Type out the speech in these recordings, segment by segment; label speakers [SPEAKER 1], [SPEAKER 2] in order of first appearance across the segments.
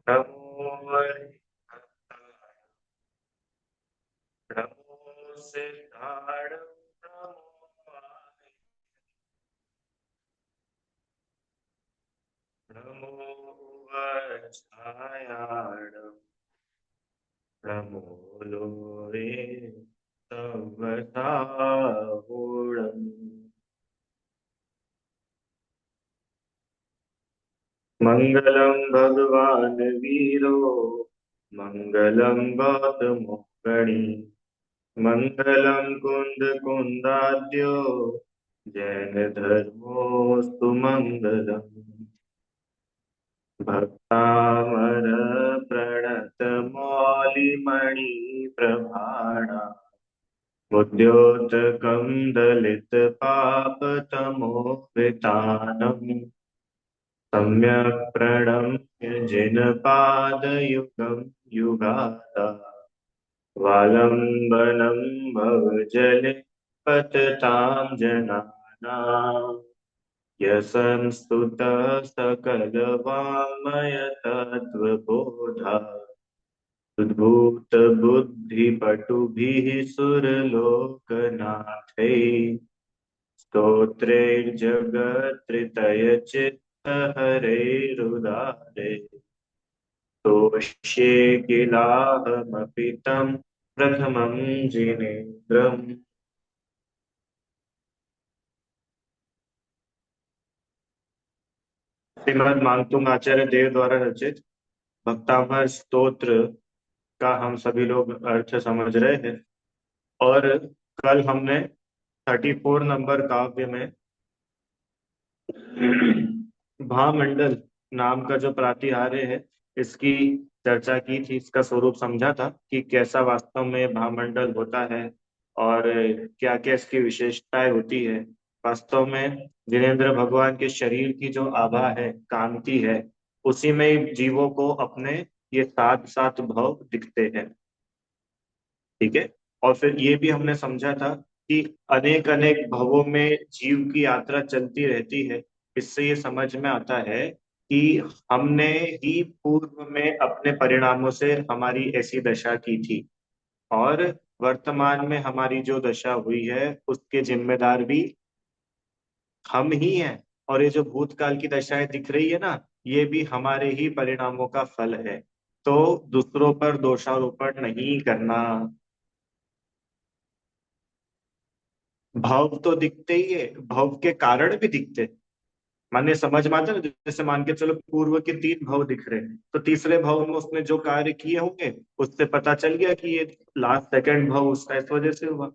[SPEAKER 1] नमो हरिहराय, नमो सिद्धाय, नमो वाय, नमो वज्राय, नमो लोहे सवसाहुणम्। मंगलम भगवान वीरो, मंगलम गौतमो गणी, मंगलम कुंद कुंदाद्यो, जैन धर्मोस्तु मंगलम। भक्तामर प्रणत मौलिमणि प्रभाणा, मुद्योतकं दलित पापतमोवितानम्, सम्यक् प्रणम्य जिनपादयुगं युगादा, वालम्बनं भवजले पततां जनानाम्। यसंस्तुतः सकलवाङ्मय तत्त्वबोधा, उद्भूतबुद्धिपटुभिः सुरलोकनाथैः, स्तोत्रैर्जगत्त्रयचित्तहरैरुदारे, तोष्ये किलाहमपि तं प्रथमं जिनेन्द्रम्। श्रीमद् मानतुंग आचार्य देव द्वारा रचित भक्तामर स्तोत्र का हम सभी लोग अर्थ समझ रहे हैं। और कल हमने 34 नंबर काव्य में भामंडल नाम का जो प्रातिहार्य है, इसकी चर्चा की थी। इसका स्वरूप समझा था कि कैसा वास्तव में भामंडल होता है और क्या क्या इसकी विशेषताएं होती है। वास्तव में जिनेंद्र भगवान के शरीर की जो आभा है, कांति है, उसी में जीवों को अपने ये सात सात भव दिखते हैं। ठीक है। और फिर ये भी हमने समझा था कि अनेक अनेक भवों में जीव की यात्रा चलती रहती है। इससे ये समझ में आता है कि हमने ही पूर्व में अपने परिणामों से हमारी ऐसी दशा की थी, और वर्तमान में हमारी जो दशा हुई है उसके जिम्मेदार भी हम ही हैं। और ये जो भूतकाल की दशाएं दिख रही है ना, ये भी हमारे ही परिणामों का फल है। तो दूसरों पर दोषारोपण नहीं करना। भाव तो दिखते ही है, भाव के कारण भी दिखते हैं। माने समझ में आता है ना, जैसे मान के चलो पूर्व के 3 भाव दिख रहे हैं, तो तीसरे भाव में उसने जो कार्य किए होंगे उससे पता चल गया कि ये लास्ट सेकंड भाव उसका इस वजह से हुआ।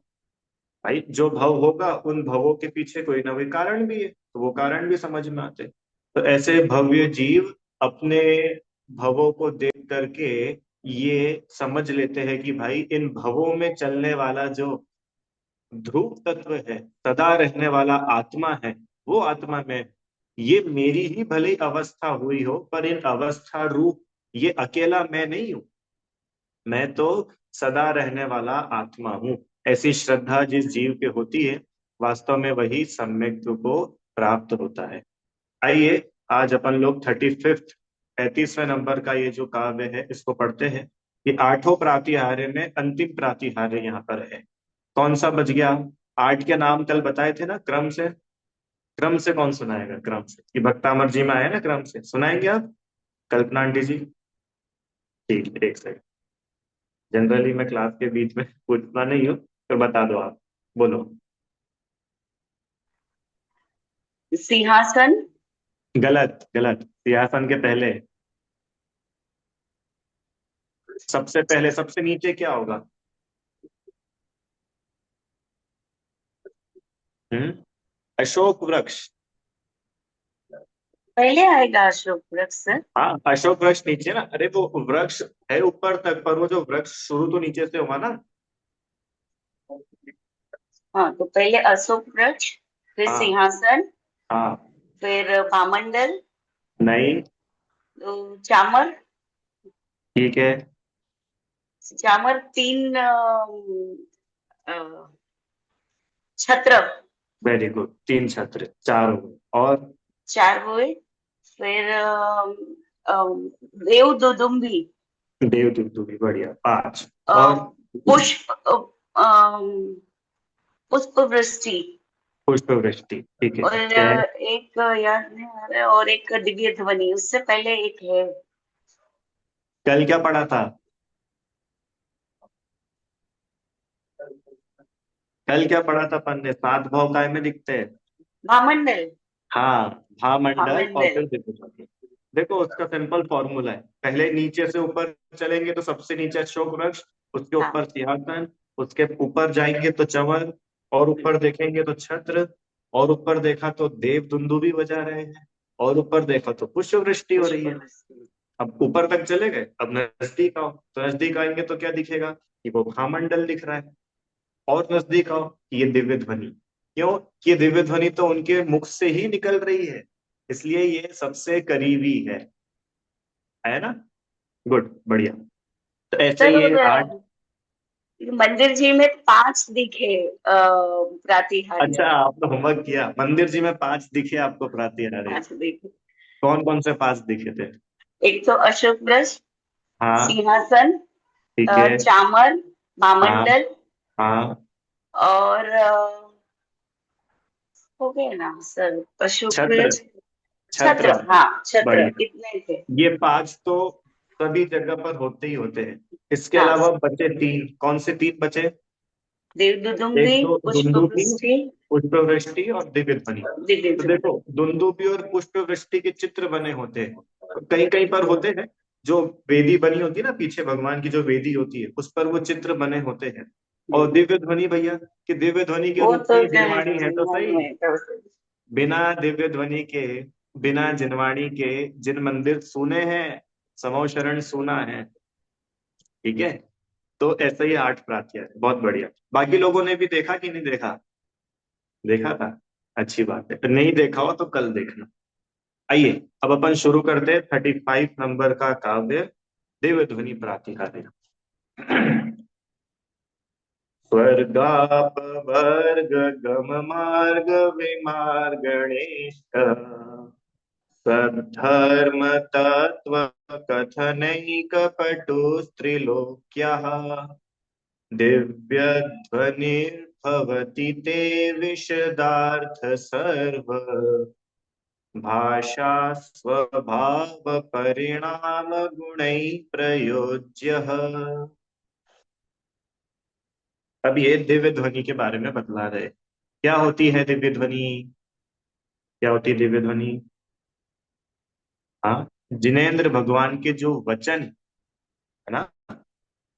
[SPEAKER 1] भाई जो भाव होगा उन भावों के पीछे कोई ना कोई कारण भी है, तो वो कारण भी समझ में आते हैं। तो ऐसे भव्य जीव अपने भवों को देख करके ये समझ लेते हैं कि भाई इन भवों में चलने वाला जो ध्रुव तत्व है, सदा रहने वाला आत्मा है, वो आत्मा में ये मेरी ही भले अवस्था हुई हो, पर इन अवस्था रूप ये अकेला मैं नहीं हूं। मैं तो सदा रहने वाला आत्मा हूँ। ऐसी श्रद्धा जिस जीव के होती है, वास्तव में वही सम्यक्त्व को प्राप्त होता है। आइए आज अपन लोग 35th 35वें नंबर का ये जो काव्य है इसको पढ़ते हैं। ये आठों प्रातिहार्य में अंतिम प्रातिहार्य यहाँ पर है। कौन सा बच गया? 8 के नाम कल बताए थे ना, क्रम से। क्रम से कौन सुनाएगा? क्रम से कि भक्तामर जी में आया ना, क्रम से सुनाएंगे आप? कल्पना आंटी जी। ठीक है, एक सेकंड। जनरली मैं क्लास के बीच में पूछता नहीं हूँ, तो बता दो आप। बोलो।
[SPEAKER 2] सिंहासन।
[SPEAKER 1] गलत गलत, सिंहासन के पहले। सबसे पहले सबसे नीचे क्या होगा? हम्म। अशोक वृक्ष।
[SPEAKER 2] पहले आएगा अशोक वृक्ष।
[SPEAKER 1] हाँ, अशोक वृक्ष नीचे ना। अरे वो वृक्ष है ऊपर तक, पर वो जो वृक्ष शुरू तो नीचे से हुआ ना।
[SPEAKER 2] हाँ, तो पहले अशोक वृक्ष, फिर
[SPEAKER 1] हाँ।
[SPEAKER 2] सिंहासन,
[SPEAKER 1] हाँ।
[SPEAKER 2] फिर भामंडल,
[SPEAKER 1] नहीं।
[SPEAKER 2] चामर।
[SPEAKER 1] ठीक है।
[SPEAKER 2] चामर तीन अ, छत्र।
[SPEAKER 1] वेरी गुड, 3 छत्र, 4 हो गए। और
[SPEAKER 2] 4 हुए। फिर देव दुदुम्बी,
[SPEAKER 1] देवदूत भी बढ़िया, 5।
[SPEAKER 2] अ,
[SPEAKER 1] और
[SPEAKER 2] पुष्प पुष्प वृष्टि,
[SPEAKER 1] पुष्प वृष्टि, ठीक है,
[SPEAKER 2] और
[SPEAKER 1] 6।
[SPEAKER 2] एक याद नहीं आ रहा है, और एक दिव्य ध्वनि, उससे पहले एक है।
[SPEAKER 1] कल क्या पढ़ा था? कल क्या पढ़ा था अपन ने? 7 भाव काय में दिखते हैं?
[SPEAKER 2] भामंडल।
[SPEAKER 1] हाँ, भामंडल और
[SPEAKER 2] भामंडल।
[SPEAKER 1] फिर दिव्यज्योति। देखो उसका सिंपल फॉर्मूला है, पहले नीचे से ऊपर चलेंगे तो सबसे नीचे अशोक वृक्ष, उसके
[SPEAKER 2] हाँ,
[SPEAKER 1] ऊपर सिंहासन, उसके ऊपर जाएंगे तो चंवर, और ऊपर देखेंगे तो छत्र, और ऊपर देखा तो देव दुंदुभी बजा रहे हैं, और ऊपर देखा तो पुष्प वृष्टि हो रही
[SPEAKER 2] पुष्प
[SPEAKER 1] है।
[SPEAKER 2] वृष्टि।
[SPEAKER 1] अब ऊपर तक चले गए, अब नजदीक आओ, तो नजदीक आएंगे तो क्या दिखेगा? कि वो भामंडल दिख रहा है। और नजदीक आओ, ये दिव्य ध्वनि। क्यों? ये दिव्य ध्वनि तो उनके मुख से ही निकल रही है, इसलिए ये सबसे करीबी है ना? गुड, बढ़िया। तो ऐसे
[SPEAKER 2] सर,
[SPEAKER 1] ये
[SPEAKER 2] और
[SPEAKER 1] 8।
[SPEAKER 2] मंदिर जी में 5 दिखे
[SPEAKER 1] अच्छा,
[SPEAKER 2] प्रातिहार्य।
[SPEAKER 1] आपने होमवर्क किया, मंदिर जी में 5 दिखे आपको प्रातःकाल?
[SPEAKER 2] 5 दिखे।
[SPEAKER 1] कौन कौन से 5 दिखे थे?
[SPEAKER 2] एक तो अशोक वृक्ष,
[SPEAKER 1] हाँ,
[SPEAKER 2] सिंहासन,
[SPEAKER 1] ठीक है।
[SPEAKER 2] चामर,
[SPEAKER 1] हाँ,
[SPEAKER 2] भामंडल,
[SPEAKER 1] हाँ।
[SPEAKER 2] और हो गए ना सर, अशोक
[SPEAKER 1] छत्र।
[SPEAKER 2] वृक्ष, छत्र,
[SPEAKER 1] छत्र।
[SPEAKER 2] हाँ छत्र,
[SPEAKER 1] बढ़िया।
[SPEAKER 2] इतने थे।
[SPEAKER 1] ये 5 तो सभी जगह पर होते ही होते हैं। इसके
[SPEAKER 2] हाँ,
[SPEAKER 1] अलावा बचे 3, कौन से 3 बचे? एक
[SPEAKER 2] देवदुदुम्बी,
[SPEAKER 1] तो दुंदुभी,
[SPEAKER 2] पुष्पवृष्टि,
[SPEAKER 1] पुष्पवृष्टि और दिव्य ध्वनि।
[SPEAKER 2] दिव्य
[SPEAKER 1] तो
[SPEAKER 2] ध्वनि।
[SPEAKER 1] देखो, दुंदुभी और पुष्पवृष्टि के चित्र बने होते हैं, कहीं कहीं पर होते हैं। जो वेदी बनी होती है ना, पीछे भगवान की जो वेदी होती है उस पर वो चित्र बने होते हैं। और दिव्य ध्वनि भैया, कि दिव्य ध्वनि के
[SPEAKER 2] वो
[SPEAKER 1] रूप में
[SPEAKER 2] तो
[SPEAKER 1] ही जिनवाणी है तो
[SPEAKER 2] मन
[SPEAKER 1] सही।
[SPEAKER 2] में तो
[SPEAKER 1] बिना दिव्य ध्वनि के, बिना जिनवाणी के जिन मंदिर सुने हैं, समो शरण सुना है। ठीक है। तो ऐसे ही 8 प्रार्थना है, बहुत बढ़िया। बाकी लोगों ने भी देखा कि नहीं देखा? देखा था, अच्छी बात है। नहीं देखा हो तो कल देखना। आइए, अब अपन शुरू करते हैं 35 नंबर का काव्य, देवध्वनि प्रातिहार्य। स्वर्गाप वर्ग गम मार्ग विमार्गणेश, सद्धर्म तत्व कथनैक पटुस्त्रिलोक्यः, दिव्य ध्वनिर्भवति ते विशदार्थ सर्व, भाषा स्वभाव परिणाम गुणैः प्रयोज्यः। अब ये दिव्य ध्वनि के बारे में बतला रहे। क्या होती है दिव्य ध्वनि? क्या होती है दिव्य ध्वनि? हाँ, जिनेन्द्र भगवान के जो वचन है ना,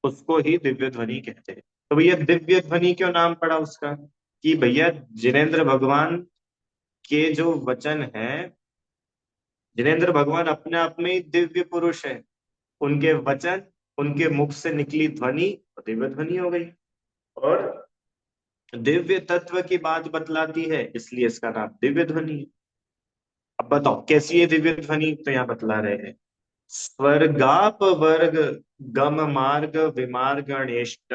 [SPEAKER 1] उसको ही दिव्य ध्वनि कहते हैं। तो भैया दिव्य ध्वनि क्यों नाम पड़ा उसका? कि भैया जिनेन्द्र भगवान के जो वचन है, जिनेन्द्र भगवान अपने आप में ही दिव्य पुरुष है। उनके वचन, उनके मुख से निकली ध्वनि तो दिव्य ध्वनि हो गई। और दिव्य तत्व की बात बतलाती है, इसलिए इसका नाम दिव्य ध्वनि है। अब बताओ कैसी है दिव्य ध्वनि, तो यहाँ बतला रहे हैं। स्वर्गाप वर्ग गम मार्ग विमार्गणेष्ट,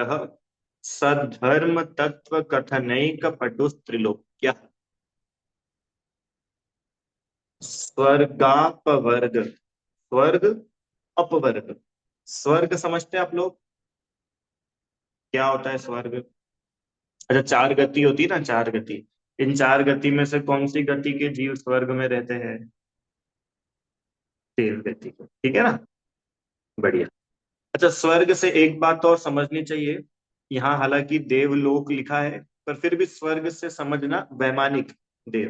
[SPEAKER 1] सद्धर्म तत्व कथनैक पटुस्त्रिलोक्य। स्वर्गाप वर्ग, स्वर्ग अपवर्ग। स्वर्ग समझते हैं आप लोग? क्या होता है स्वर्ग? अच्छा, 4 गति होती है ना, 4 गति। इन 4 गति में से कौन सी गति के जीव स्वर्ग में रहते हैं? 13 गति के, ठीक है ना? बढ़िया। अच्छा, स्वर्ग से एक बात और समझनी चाहिए। यहाँ हालांकि देवलोक लिखा है, पर फिर भी स्वर्ग से समझना वैमानिक देव,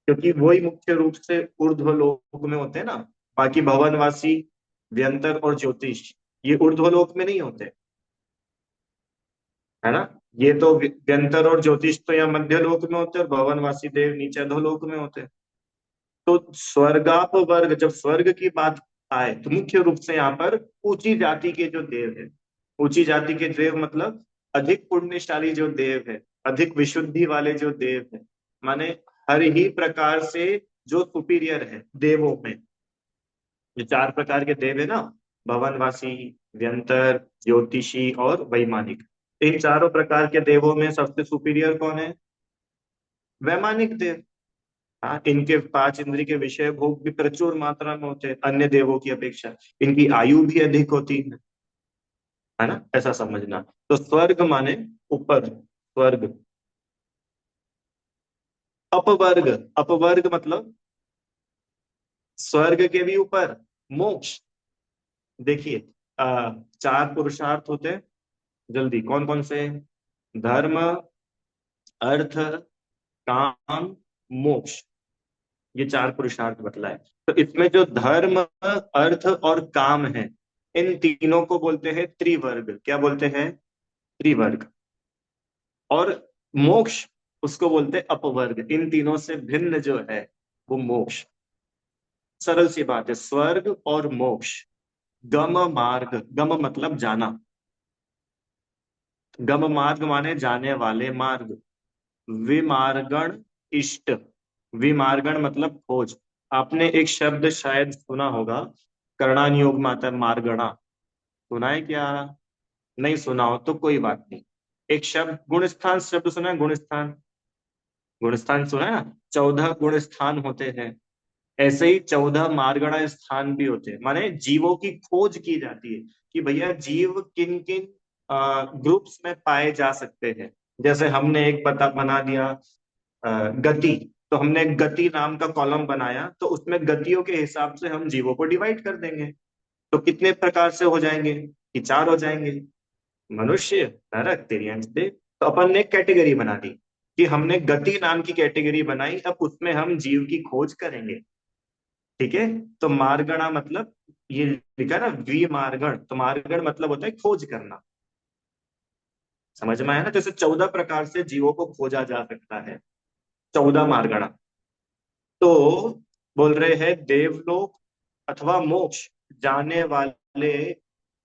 [SPEAKER 1] क्योंकि वही मुख्य रूप से ऊर्ध्वलोक में होते हैं ना। बाकी भवनवासी, व्यंतर और ज्योतिष, ये ऊर्ध्वलोक में नहीं होते, है ना। ये तो व्यंतर और ज्योतिष तो यहाँ मध्य लोक में होते हैं, और भवनवासी देव नीचे अधोलोक में होते हैं। तो स्वर्गाप वर्ग, जब स्वर्ग की बात आए तो मुख्य रूप से यहाँ पर ऊंची जाति के जो देव है, ऊंची जाति के देव मतलब अधिक पुण्यशाली जो देव है, अधिक विशुद्धि वाले जो देव है, माने हर ही प्रकार से जो सुपीरियर है देवों में। जो 4 प्रकार के देव है ना, भवनवासी, व्यंतर, ज्योतिषी और वैमानिक, इन चारों प्रकार के देवों में सबसे सुपीरियर कौन है? वैमानिक देव। हाँ, इनके पांच इंद्रिय के विषय भोग भी प्रचुर मात्रा में होते हैं अन्य देवों की अपेक्षा। इनकी आयु भी अधिक होती है ना, ऐसा समझना। तो स्वर्ग माने ऊपर, स्वर्ग। अपवर्ग, अपवर्ग मतलब स्वर्ग के भी ऊपर मोक्ष। देखिए, चार पुरुषार्थ होते हैं, जल्दी कौन कौन से? धर्म, अर्थ, काम, मोक्ष। ये चार पुरुषार्थ बतलाए। तो इसमें जो धर्म, अर्थ और काम है, इन तीनों को बोलते हैं त्रिवर्ग। क्या बोलते हैं? त्रिवर्ग। और मोक्ष, उसको बोलते हैं अपवर्ग। इन तीनों से भिन्न जो है वो मोक्ष। सरल सी बात है, स्वर्ग और मोक्ष। गम मार्ग, गम मतलब जाना, गम मार्ग माने जाने वाले मार्ग। विमार्गण इष्ट, विमार्गण मतलब खोज। आपने एक शब्द शायद सुना होगा, कर्णानियोग माता मार्गणा। सुना है क्या? नहीं सुना हो तो कोई बात नहीं। एक शब्द गुणस्थान शब्द सुना है? गुणस्थान, गुणस्थान सुना है ना? 14 गुण स्थान होते हैं। ऐसे ही 14 मार्गणा स्थान भी होते हैं, माने जीवों की खोज की जाती है कि भैया जीव किन किन ग्रुप्स में पाए जा सकते हैं। जैसे हमने एक पता बना दिया, गति। तो हमने एक गति नाम का कॉलम बनाया, तो उसमें गतियों के हिसाब से हम जीवों को डिवाइड कर देंगे। तो कितने प्रकार से हो जाएंगे? कि चार हो जाएंगे। मनुष्य, नरक, तिर्यंच, देव। तो अपन ने एक कैटेगरी बना दी कि हमने गति नाम की कैटेगरी बनाई, अब उसमें हम जीव की खोज करेंगे। ठीक है। तो मार्गणा मतलब, ये लिखा है ना विमार्गण, तो मार्गण मतलब होता है खोज करना। समझ में आया ना? जैसे 14 प्रकार से जीवों को खोजा जा सकता है, 14 मार्गणा। तो बोल रहे हैं देवलोक अथवा मोक्ष जाने वाले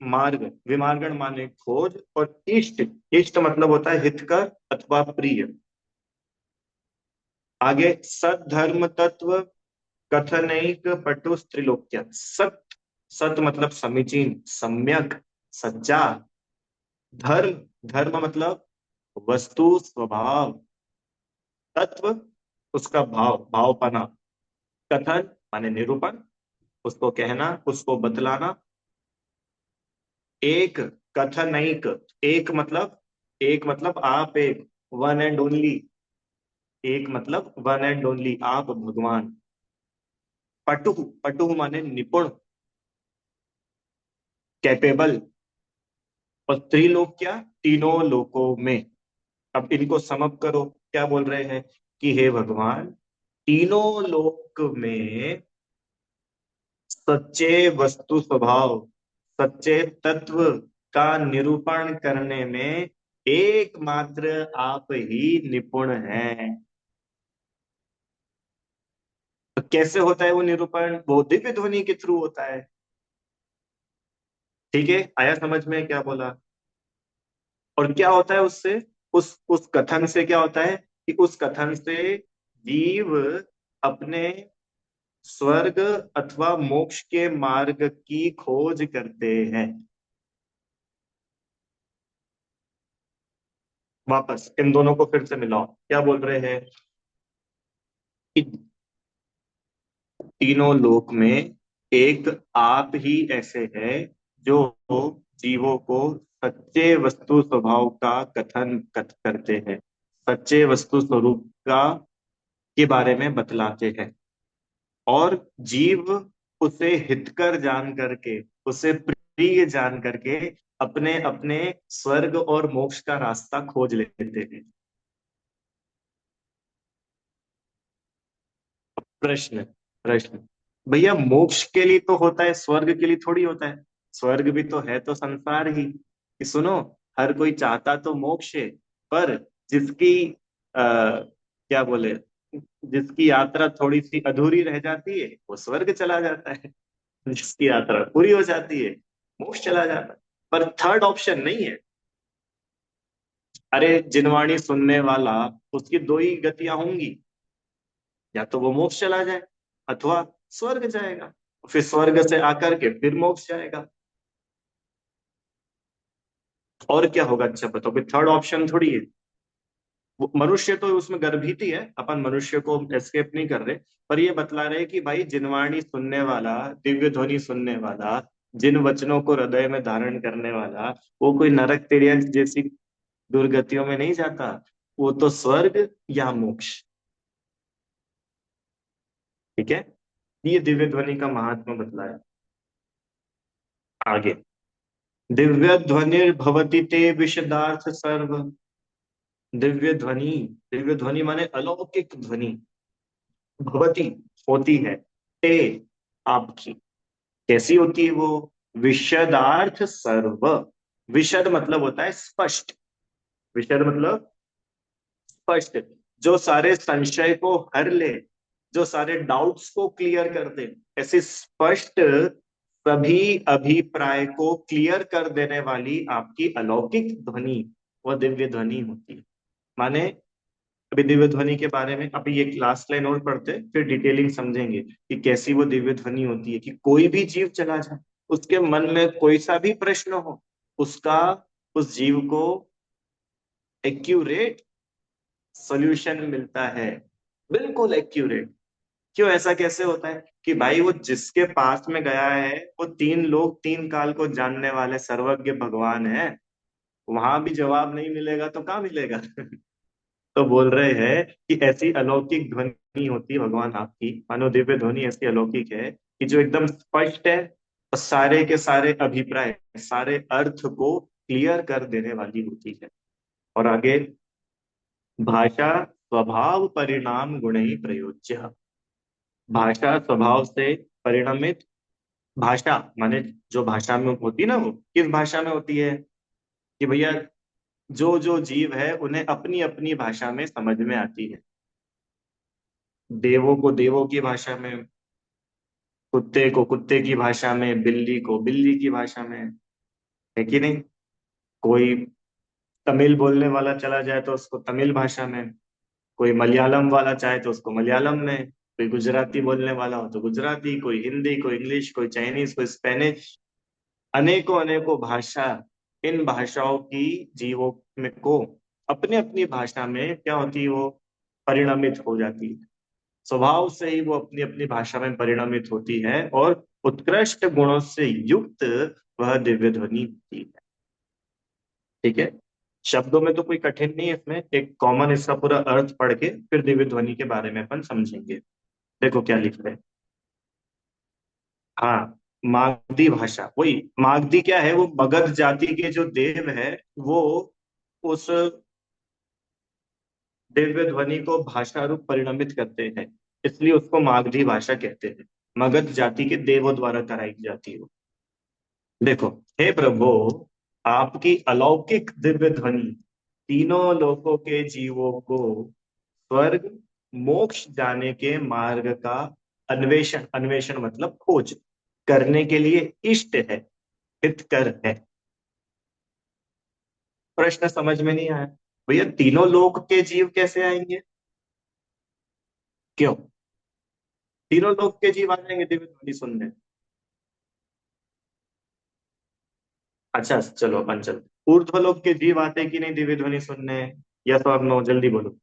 [SPEAKER 1] मार्ग। विमार्गण माने खोज, और इष्ट, इष्ट मतलब होता है हितकर अथवा प्रिय। आगे सत धर्म तत्व कथनैक पटु स्त्रीलोक्य। सत, सत मतलब समीचीन, सम्यक, सच्चा। धर्म, धर्म मतलब वस्तु, स्वभाव। तत्व, उसका भाव, भावपना। कथन माने निरूपण, उसको कहना, उसको बतलाना। एक, कथनैक, एक मतलब, एक मतलब आप एक, वन एंड ओनली। एक मतलब वन एंड ओनली, आप भगवान। पटु, पटु माने निपुण, कैपेबल। और त्रिलोक क्या? तीनों लोकों में। अब इनको समअप करो, क्या बोल रहे हैं कि हे भगवान, तीनों लोक में सच्चे वस्तु स्वभाव, सच्चे तत्व का निरूपण करने में एकमात्र आप ही निपुण हैं। तो कैसे होता है वो निरूपण? वो दिव्य ध्वनि के थ्रू होता है। ठीक है, आया समझ में क्या बोला? और क्या होता है उससे? उस कथन से क्या होता है कि उस कथन से जीव अपने स्वर्ग अथवा मोक्ष के मार्ग की खोज करते हैं। वापस इन दोनों को फिर से मिलाओ, क्या बोल रहे हैं कि तीनों लोक में एक आप ही ऐसे है जो जीवों को सच्चे वस्तु स्वभाव का कथन करते हैं, सच्चे वस्तु स्वरूप का के बारे में बतलाते हैं। और जीव उसे हितकर जान करके, उसे प्रिय जान करके अपने अपने स्वर्ग और मोक्ष का रास्ता खोज लेते हैं। प्रश्न, प्रश्न, भैया मोक्ष के लिए तो होता है, स्वर्ग के लिए थोड़ी होता है। स्वर्ग भी तो है तो संसार ही कि सुनो, हर कोई चाहता तो मोक्ष है, पर जिसकी क्या बोले, जिसकी यात्रा थोड़ी सी अधूरी रह जाती है वो स्वर्ग चला जाता है, जिसकी यात्रा पूरी हो जाती है मोक्ष चला जाता है। पर थर्ड ऑप्शन नहीं है। अरे जिनवाणी सुनने वाला, उसकी दो ही गतियां होंगी, या तो वो मोक्ष चला जाए अथवा स्वर्ग जाएगा, फिर स्वर्ग से आकर के फिर मोक्ष जाएगा। और क्या होगा? अच्छा बताओ, थर्ड ऑप्शन थोड़ी है। मनुष्य तो उसमें गर्भित ही है, अपन मनुष्य को एस्केप नहीं कर रहे। पर ये बतला रहे कि भाई जिनवाणी सुनने वाला, दिव्य ध्वनि सुनने वाला, जिन वचनों को हृदय में धारण करने वाला, वो कोई नरक तिर्यक जैसी दुर्गतियों में नहीं जाता, वो तो स्वर्ग या मोक्ष। ठीक है, ये दिव्य ध्वनि का महात्मा बतलाया। आगे, दिव्य ध्वनिर्भवति ते विशदार्थ सर्व। दिव्य ध्वनि, दिव्य ध्वनि माने अलौकिक ध्वनि, भवती होती है, ते आपकी, कैसी होती है वो, विशदार्थ सर्व। विशद मतलब होता है स्पष्ट, विशद मतलब स्पष्ट, जो सारे संशय को हर ले, जो सारे डाउट्स को क्लियर कर दे, ऐसे स्पष्ट सभी अभिप्राय को क्लियर कर देने वाली आपकी अलौकिक ध्वनि, वह दिव्य ध्वनि होती है। माने, अभी दिव्य ध्वनि के बारे में अभी एक लास्ट लाइन और पढ़ते, फिर डिटेलिंग समझेंगे कि कैसी वो दिव्य ध्वनि होती है कि कोई भी जीव चला जाए, उसके मन में कोई सा भी प्रश्न हो, उसका, उस जीव को एक्यूरेट सॉल्यूशन मिलता है, बिल्कुल एक्यूरेट। क्यों, ऐसा कैसे होता है कि भाई वो जिसके पास में गया है, वो तीन लोग तीन काल को जानने वाले सर्वज्ञ भगवान है, वहां भी जवाब नहीं मिलेगा तो कहाँ मिलेगा। तो बोल रहे हैं कि ऐसी अलौकिक ध्वनि होती है भगवान आपकी, मानो दिव्य ध्वनि ऐसी अलौकिक है कि जो एकदम स्पष्ट है, और सारे के सारे अभिप्राय, सारे अर्थ को क्लियर कर देने वाली होती है। और आगे, भाषा स्वभाव परिणाम गुण ही प्रयोज्य। भाषा स्वभाव से परिणमित, भाषा माने जो भाषा में होती है ना, वो किस भाषा में होती है कि भैया जो जो जीव है उन्हें अपनी अपनी भाषा में समझ में आती है। देवों को देवों की भाषा में, कुत्ते को कुत्ते की भाषा में, बिल्ली को बिल्ली की भाषा में, है कि नहीं। कोई तमिल बोलने वाला चला जाए तो उसको तमिल भाषा में, कोई मलयालम वाला चाहे तो उसको मलयालम में, कोई गुजराती बोलने वाला हो तो गुजराती, कोई हिंदी, कोई इंग्लिश, कोई चाइनीज, कोई स्पेनिश, अनेकों अनेकों भाषा। इन भाषाओं की जीवों में को अपने अपनी भाषा में क्या होती है, वो परिणमित हो जाती है। स्वभाव से ही वो अपनी अपनी भाषा में परिणमित होती है, और उत्कृष्ट गुणों से युक्त वह दिव्य ध्वनि होती है। ठीक है, शब्दों में तो कोई कठिन नहीं है, इसमें एक कॉमन इसका पूरा अर्थ पढ़ के फिर दिव्य ध्वनि के बारे में अपन समझेंगे। देखो क्या लिख रहे हैं। हाँ, मागधी भाषा, वही मागधी क्या है, वो मगध जाति के जो देव है, वो उस दिव्य ध्वनि को भाषा रूप परिणमित करते हैं, इसलिए उसको मागधी भाषा कहते हैं। मगध जाति के देवों द्वारा कराई जाती है वो। देखो, हे प्रभु, आपकी अलौकिक दिव्य ध्वनि तीनों लोकों के जीवों को स्वर्ग मोक्ष जाने के मार्ग का अन्वेषण, अन्वेषण मतलब खोज करने के लिए इष्ट है, हितकर है। प्रश्न समझ में नहीं आया भैया, तीनों लोक के जीव कैसे आएंगे, क्यों तीनों लोक के जीव आ जाएंगे दिव्य ध्वनि सुनने। अच्छा चलो अपन चलते, ऊर्ध्वलोक के जीव आते हैं कि नहीं दिव्य ध्वनि सुनने, यस और नो, जल्दी बोलो।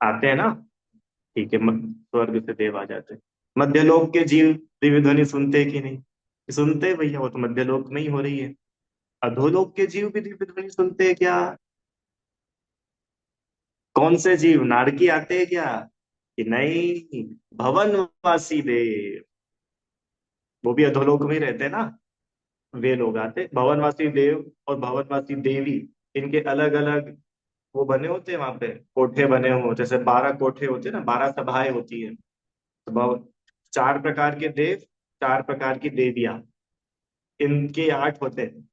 [SPEAKER 1] आते हैं ना, ठीक है, स्वर्ग से देव आ जाते हैं। मध्यलोक के जीव दिव्य ध्वनि सुनते हैं कि नहीं, सुनते हैं भैया, वो तो मध्यलोक में ही हो रही है। अधोलोक के जीव भी दिव्य ध्वनि सुनते हैं क्या, कौन से जीव, नारकी आते हैं क्या कि नहीं, भवनवासी देव, वो भी अधोलोक में ही रहते हैं ना, वे लोग आते, भवनवासी देव और भवनवासी देवी, इनके अलग अलग वो बने होते हैं, वहां पे कोठे बने हुए होते हैं, जैसे 12 कोठे होते हैं ना, 12 सभाएं होती है। तो चार प्रकार के देव, चार प्रकार की देवियां, इनके 8 होते हैं,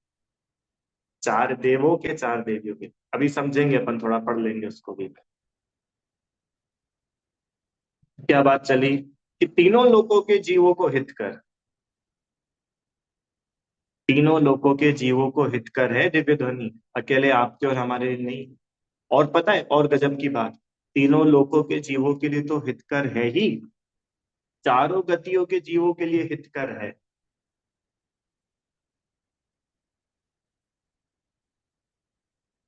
[SPEAKER 1] चार देवों के चार देवियों के। अभी समझेंगे अपन, थोड़ा पढ़ लेंगे उसको भी। क्या बात चली कि तीनों लोकों के जीवों को हित कर, तीनों लोकों के जीवों को हितकर है दिव्य ध्वनि, अकेले आपके और हमारे लिए नहीं। और पता है और गजब की बात, तीनों लोकों के जीवों के लिए तो हितकर है ही, चारों गतियों के जीवों के लिए हितकर है।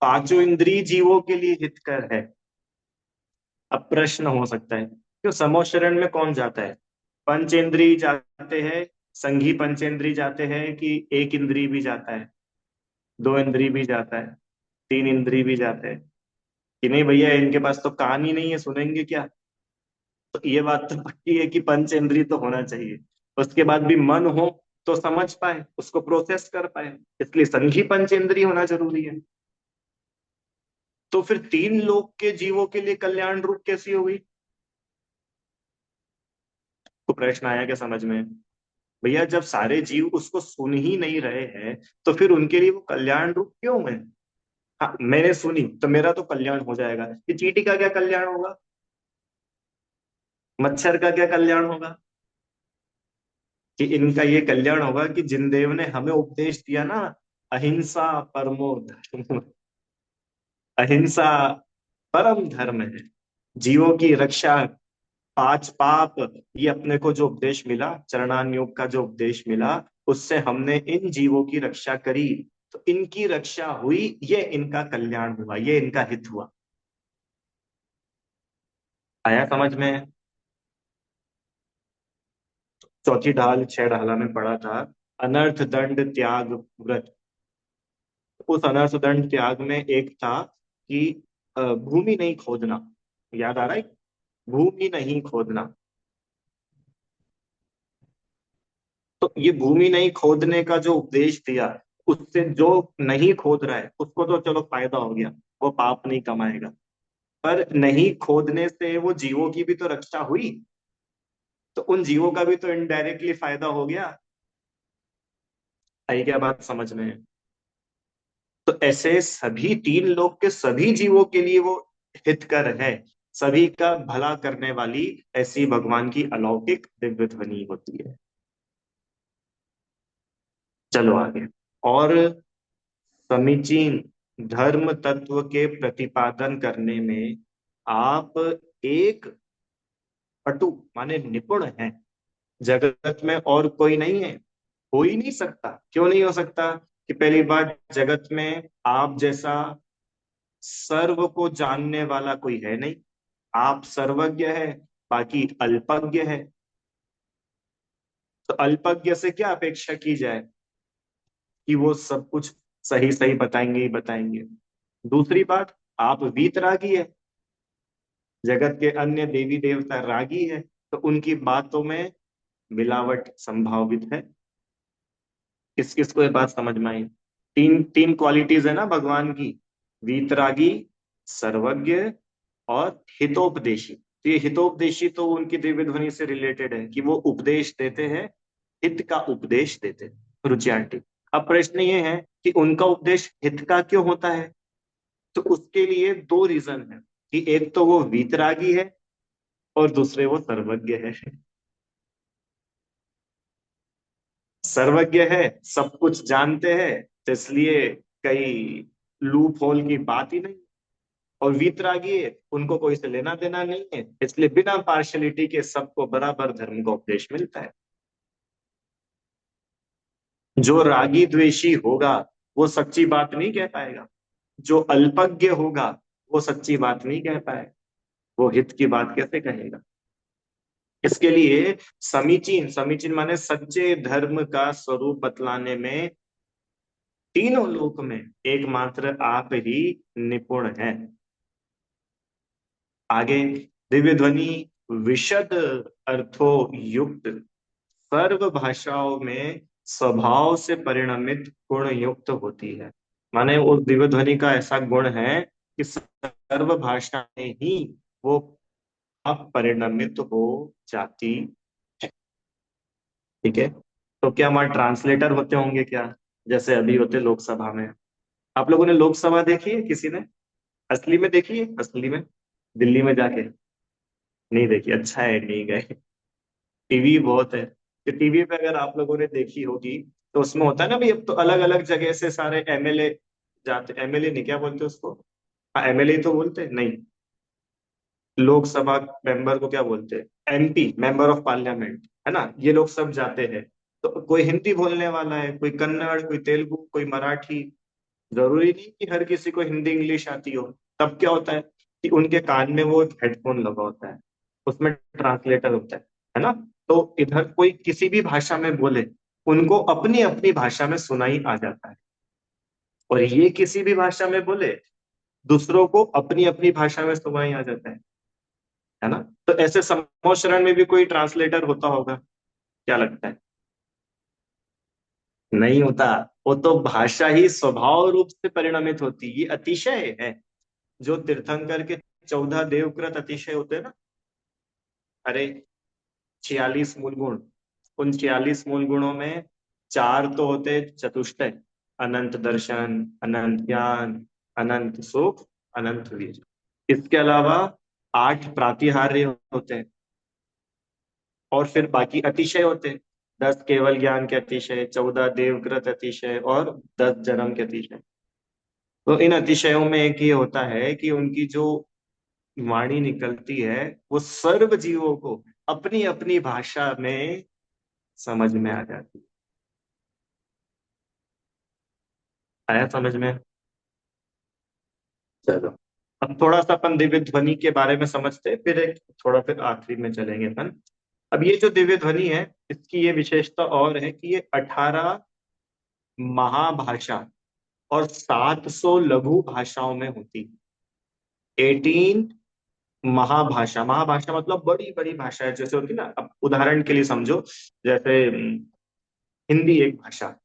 [SPEAKER 1] पांचों इंद्रिय जीवों के लिए हितकर है, अब प्रश्न हो सकता है, क्यों समूह शरण में कौन जाता है? पंचेंद्रिय जाते हैं, संघी पंचेंद्रिय जाते हैं, कि एक इंद्रिय भी जाता है, दो इंद्रिय भी जाता है, तीन इंद्रिय भी जाते हैं? कि नहीं भैया इनके पास तो कान ही नहीं है, सुनेंगे क्या? तो ये बात तो पक्की है कि पंचेंद्रिय तो होना चाहिए, उसके बाद भी मन हो तो समझ पाए, उसको प्रोसेस कर पाए, इसलिए संघी पंचेंद्रिय होना जरूरी है। तो फिर तीन लोक के जीवों के लिए कल्याण रूप कैसी हो गई? तो प्रश्न आया क्या समझ में? भैया जब सारे जीव उसको सुन ही नहीं रहे हैं, तो फिर उनके लिए वो कल्याण रूप क्यों है? हाँ मैंने सुनी तो मेरा तो कल्याण हो जाएगा, कि चींटी का क्या कल्याण होगा, मच्छर का क्या कल्याण होगा? कि इनका ये कल्याण होगा कि जिनदेव ने हमें उपदेश दिया ना, अहिंसा परमो धर्म, अहिंसा परम धर्म है, जीवों की रक्षा, पांच पाप, ये अपने को जो उपदेश मिला, चरणान योग का जो उपदेश मिला, उससे हमने इन जीवों की रक्षा करी, तो इनकी रक्षा हुई, ये इनका कल्याण हुआ, ये इनका हित हुआ। आया समझ में? चौथी ढाल छह ढाला में पढ़ा था, अनर्थ दंड त्याग व्रत। उस अनर्थ दंड त्याग में एक था कि भूमि नहीं खोदना, याद आ रहा है? भूमि नहीं खोदना। तो ये भूमि नहीं खोदने का जो उपदेश दिया, उससे जो नहीं खोद रहा है उसको तो चलो फायदा हो गया, वो पाप नहीं कमाएगा, पर नहीं खोदने से वो जीवों की भी तो रक्षा हुई, तो उन जीवों का भी तो इनडायरेक्टली फायदा हो गया। आई क्या बात समझ में? तो ऐसे सभी तीन लोक के सभी जीवों के लिए वो हितकर है, सभी का भला करने वाली ऐसी भगवान की अलौकिक दिव्य ध्वनि होती है। चलो आगे। और समीचीन धर्म तत्व के प्रतिपादन करने में आप एक पटु माने निपुण हैं, जगत में और कोई नहीं है, हो ही नहीं सकता। क्यों नहीं हो सकता? कि पहली बात, जगत में आप जैसा सर्व को जानने वाला कोई है नहीं, आप सर्वज्ञ है, बाकी अल्पज्ञ है। तो अल्पज्ञ से क्या अपेक्षा की जाए कि वो सब कुछ सही सही बताएंगे ही बताएंगे? दूसरी बात, आप वीतरागी है, जगत के अन्य देवी देवता रागी है, तो उनकी बातों में मिलावट संभावित है। किस किस को ये बात समझ में आई? तीन तीन क्वालिटीज है ना भगवान की, वीतरागी, सर्वज्ञ और हितोपदेशी। तो ये हितोपदेशी तो उनकी दिव्य ध्वनि से रिलेटेड है, कि वो उपदेश देते हैं, हित का उपदेश देते हैं। रुचि आंटी, अब प्रश्न ये है कि उनका उपदेश हित का क्यों होता है? तो उसके लिए दो रीजन है, कि एक तो वो वीतरागी है और दूसरे वो सर्वज्ञ है। सर्वज्ञ है, सब कुछ जानते हैं, तो इसलिए कई लूप होल की बात ही नहीं। और वीतरागी है, उनको कोई से लेना देना नहीं है, इसलिए बिना पार्शलिटी के सबको बराबर धर्म का उपदेश मिलता है। जो रागी द्वेषी होगा वो सच्ची बात नहीं कह पाएगा, जो अल्पज्ञ होगा वो सच्ची बात नहीं कह पाए, वो हित की बात कैसे कहेगा? इसके लिए समीचीन, समीचीन माने सच्चे धर्म का स्वरूप बतलाने में तीनों लोक में एकमात्र आप ही निपुण हैं। आगे, दिव्य ध्वनि विशद अर्थों युक्त, सर्व भाषाओं में स्वभाव से परिणमित गुण युक्त होती है। माने उस दिव्य ध्वनि का ऐसा गुण है कि सर्व भाषा में ही वो अब परिणमित हो जाती है। ठीक है? तो क्या वहां ट्रांसलेटर होते होंगे क्या, जैसे अभी होते लोकसभा में? आप लोगों ने लोकसभा देखी है किसी ने? असली में देखी है, असली में, दिल्ली में जाके? नहीं देखी, अच्छा है नहीं गए। टीवी बहुत है, तो टीवी पे अगर आप लोगों ने देखी होगी, तो उसमें होता है ना भाई, अब तो अलग अलग जगह से सारे एमएलए जाते, एमएलए नहीं क्या बोलते उसको, हाँ एमएलए तो बोलते हैं नहीं, लोकसभा मेंबर को क्या बोलते हैं, एमपी, मेंबर ऑफ पार्लियामेंट, है ना, ये लोग सब जाते हैं। तो कोई हिंदी बोलने वाला है, कोई कन्नड़, कोई तेलुगु, कोई मराठी, जरूरी नहीं कि हर किसी को हिंदी इंग्लिश आती हो। तब क्या होता है कि उनके कान में वो एक हेडफोन लगा होता है, उसमें ट्रांसलेटर होता है ना। तो इधर कोई किसी भी भाषा में बोले, उनको अपनी अपनी भाषा में सुनाई आ जाता है, और ये किसी भी भाषा में बोले, दूसरों को अपनी अपनी भाषा में सुनाई आ जाता है ना। तो ऐसे सम्मोच्चारण में भी कोई ट्रांसलेटर होता होगा, क्या लगता है? नहीं होता। वो तो भाषा ही स्वभाव रूप से परिणमित होती, ये अतिशय है। जो तीर्थंकर के 14 देवकृत अतिशय होते हैं ना, अरे 46 मूल गुण, उन 46 मूल गुणों में चार तो होते चतुष्टय, अनंत दर्शन, अनंत ज्ञान, अनंत सुख, अनंत वीर। इसके अलावा 8 प्रातिहार्य होते हैं, और फिर बाकी अतिशय होते हैं। 10 केवल ज्ञान के अतिशय, 14 देवकृत अतिशय, और 10 जन्म के अतिशय। तो इन अतिशयों में एक ये होता है कि उनकी जो वाणी निकलती है, वो सर्व जीवों को अपनी अपनी भाषा में समझ में आ जाती है। आया समझ में? चलो, अब थोड़ा सा अपन दिव्य ध्वनि के बारे में समझते हैं, फिर एक थोड़ा फिर आखिरी में चलेंगे अपन। अब ये जो दिव्य ध्वनि है, इसकी ये विशेषता और है कि ये 18 महाभाषा और 700 लघु भाषाओं में होती। 18 महाभाषा, महाभाषा मतलब बड़ी बड़ी भाषा है, जैसे होती ना, अब उदाहरण के लिए समझो, जैसे हिंदी एक भाषा।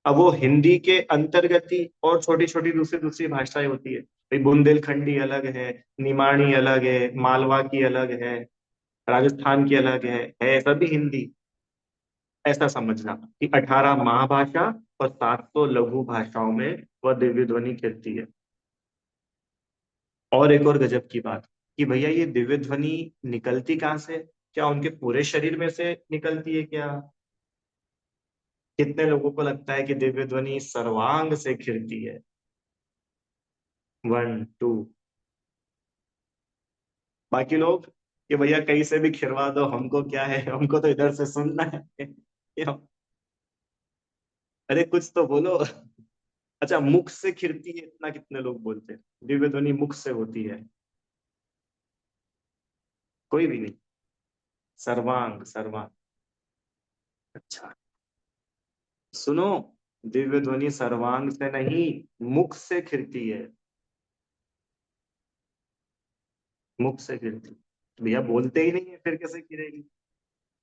[SPEAKER 1] अब वो हिंदी के अंतर्गत ही और छोटी छोटी दूसरी दूसरी भाषाएं होती है भाई, बुंदेलखंडी अलग है, निमाणी अलग है, मालवा की अलग है, राजस्थान की अलग है सभी हिंदी। ऐसा समझना कि 18 महाभाषा और 700 लघु भाषाओं में वह दिव्य ध्वनि कीर्ति है। और एक और गजब की बात, कि भैया ये दिव्य ध्वनि निकलती कहाँ से? क्या उनके पूरे शरीर में से निकलती है क्या? कितने लोगों को लगता है कि दिव्य ध्वनि सर्वांग से खिलती है? 1 2। बाकी लोग कि भैया कहीं से भी खिलवा दो, हमको क्या है, हमको तो इधर से सुनना है। अरे कुछ तो बोलो। अच्छा, मुख से खिलती है, इतना कितने लोग बोलते हैं? दिव्य ध्वनि मुख से होती है? कोई भी नहीं। सर्वांग, सर्वांग। अच्छा, सुनो, दिव्य ध्वनि सर्वांग से नहीं, मुख से खिलती है। मुख से खिलती। भैया बोलते ही नहीं है, फिर कैसे खिलेगी?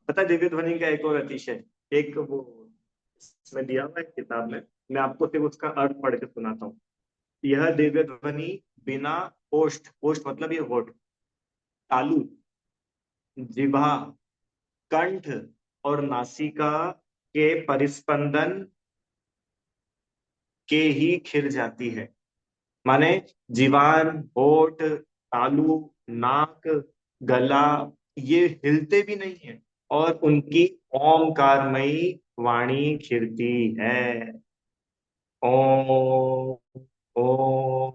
[SPEAKER 1] पता है दिव्य ध्वनि का एक और अतिशय, एक वो इसमें दिया हुआ है किताब में, मैं आपको सिर्फ उसका अर्थ पढ़ के सुनाता हूँ। यह दिव्य ध्वनि बिना ओष्ठ, ओष्ठ मतलब ये होठ, तालु, जिह्वा, कंठ और नासिका के परिस्पंदन के ही खिल जाती है। माने जीवान, होठ, तालु, नाक, गला, ये हिलते भी नहीं है, और उनकी ओमकारमयी वाणी खिलती है। ओम, ओम,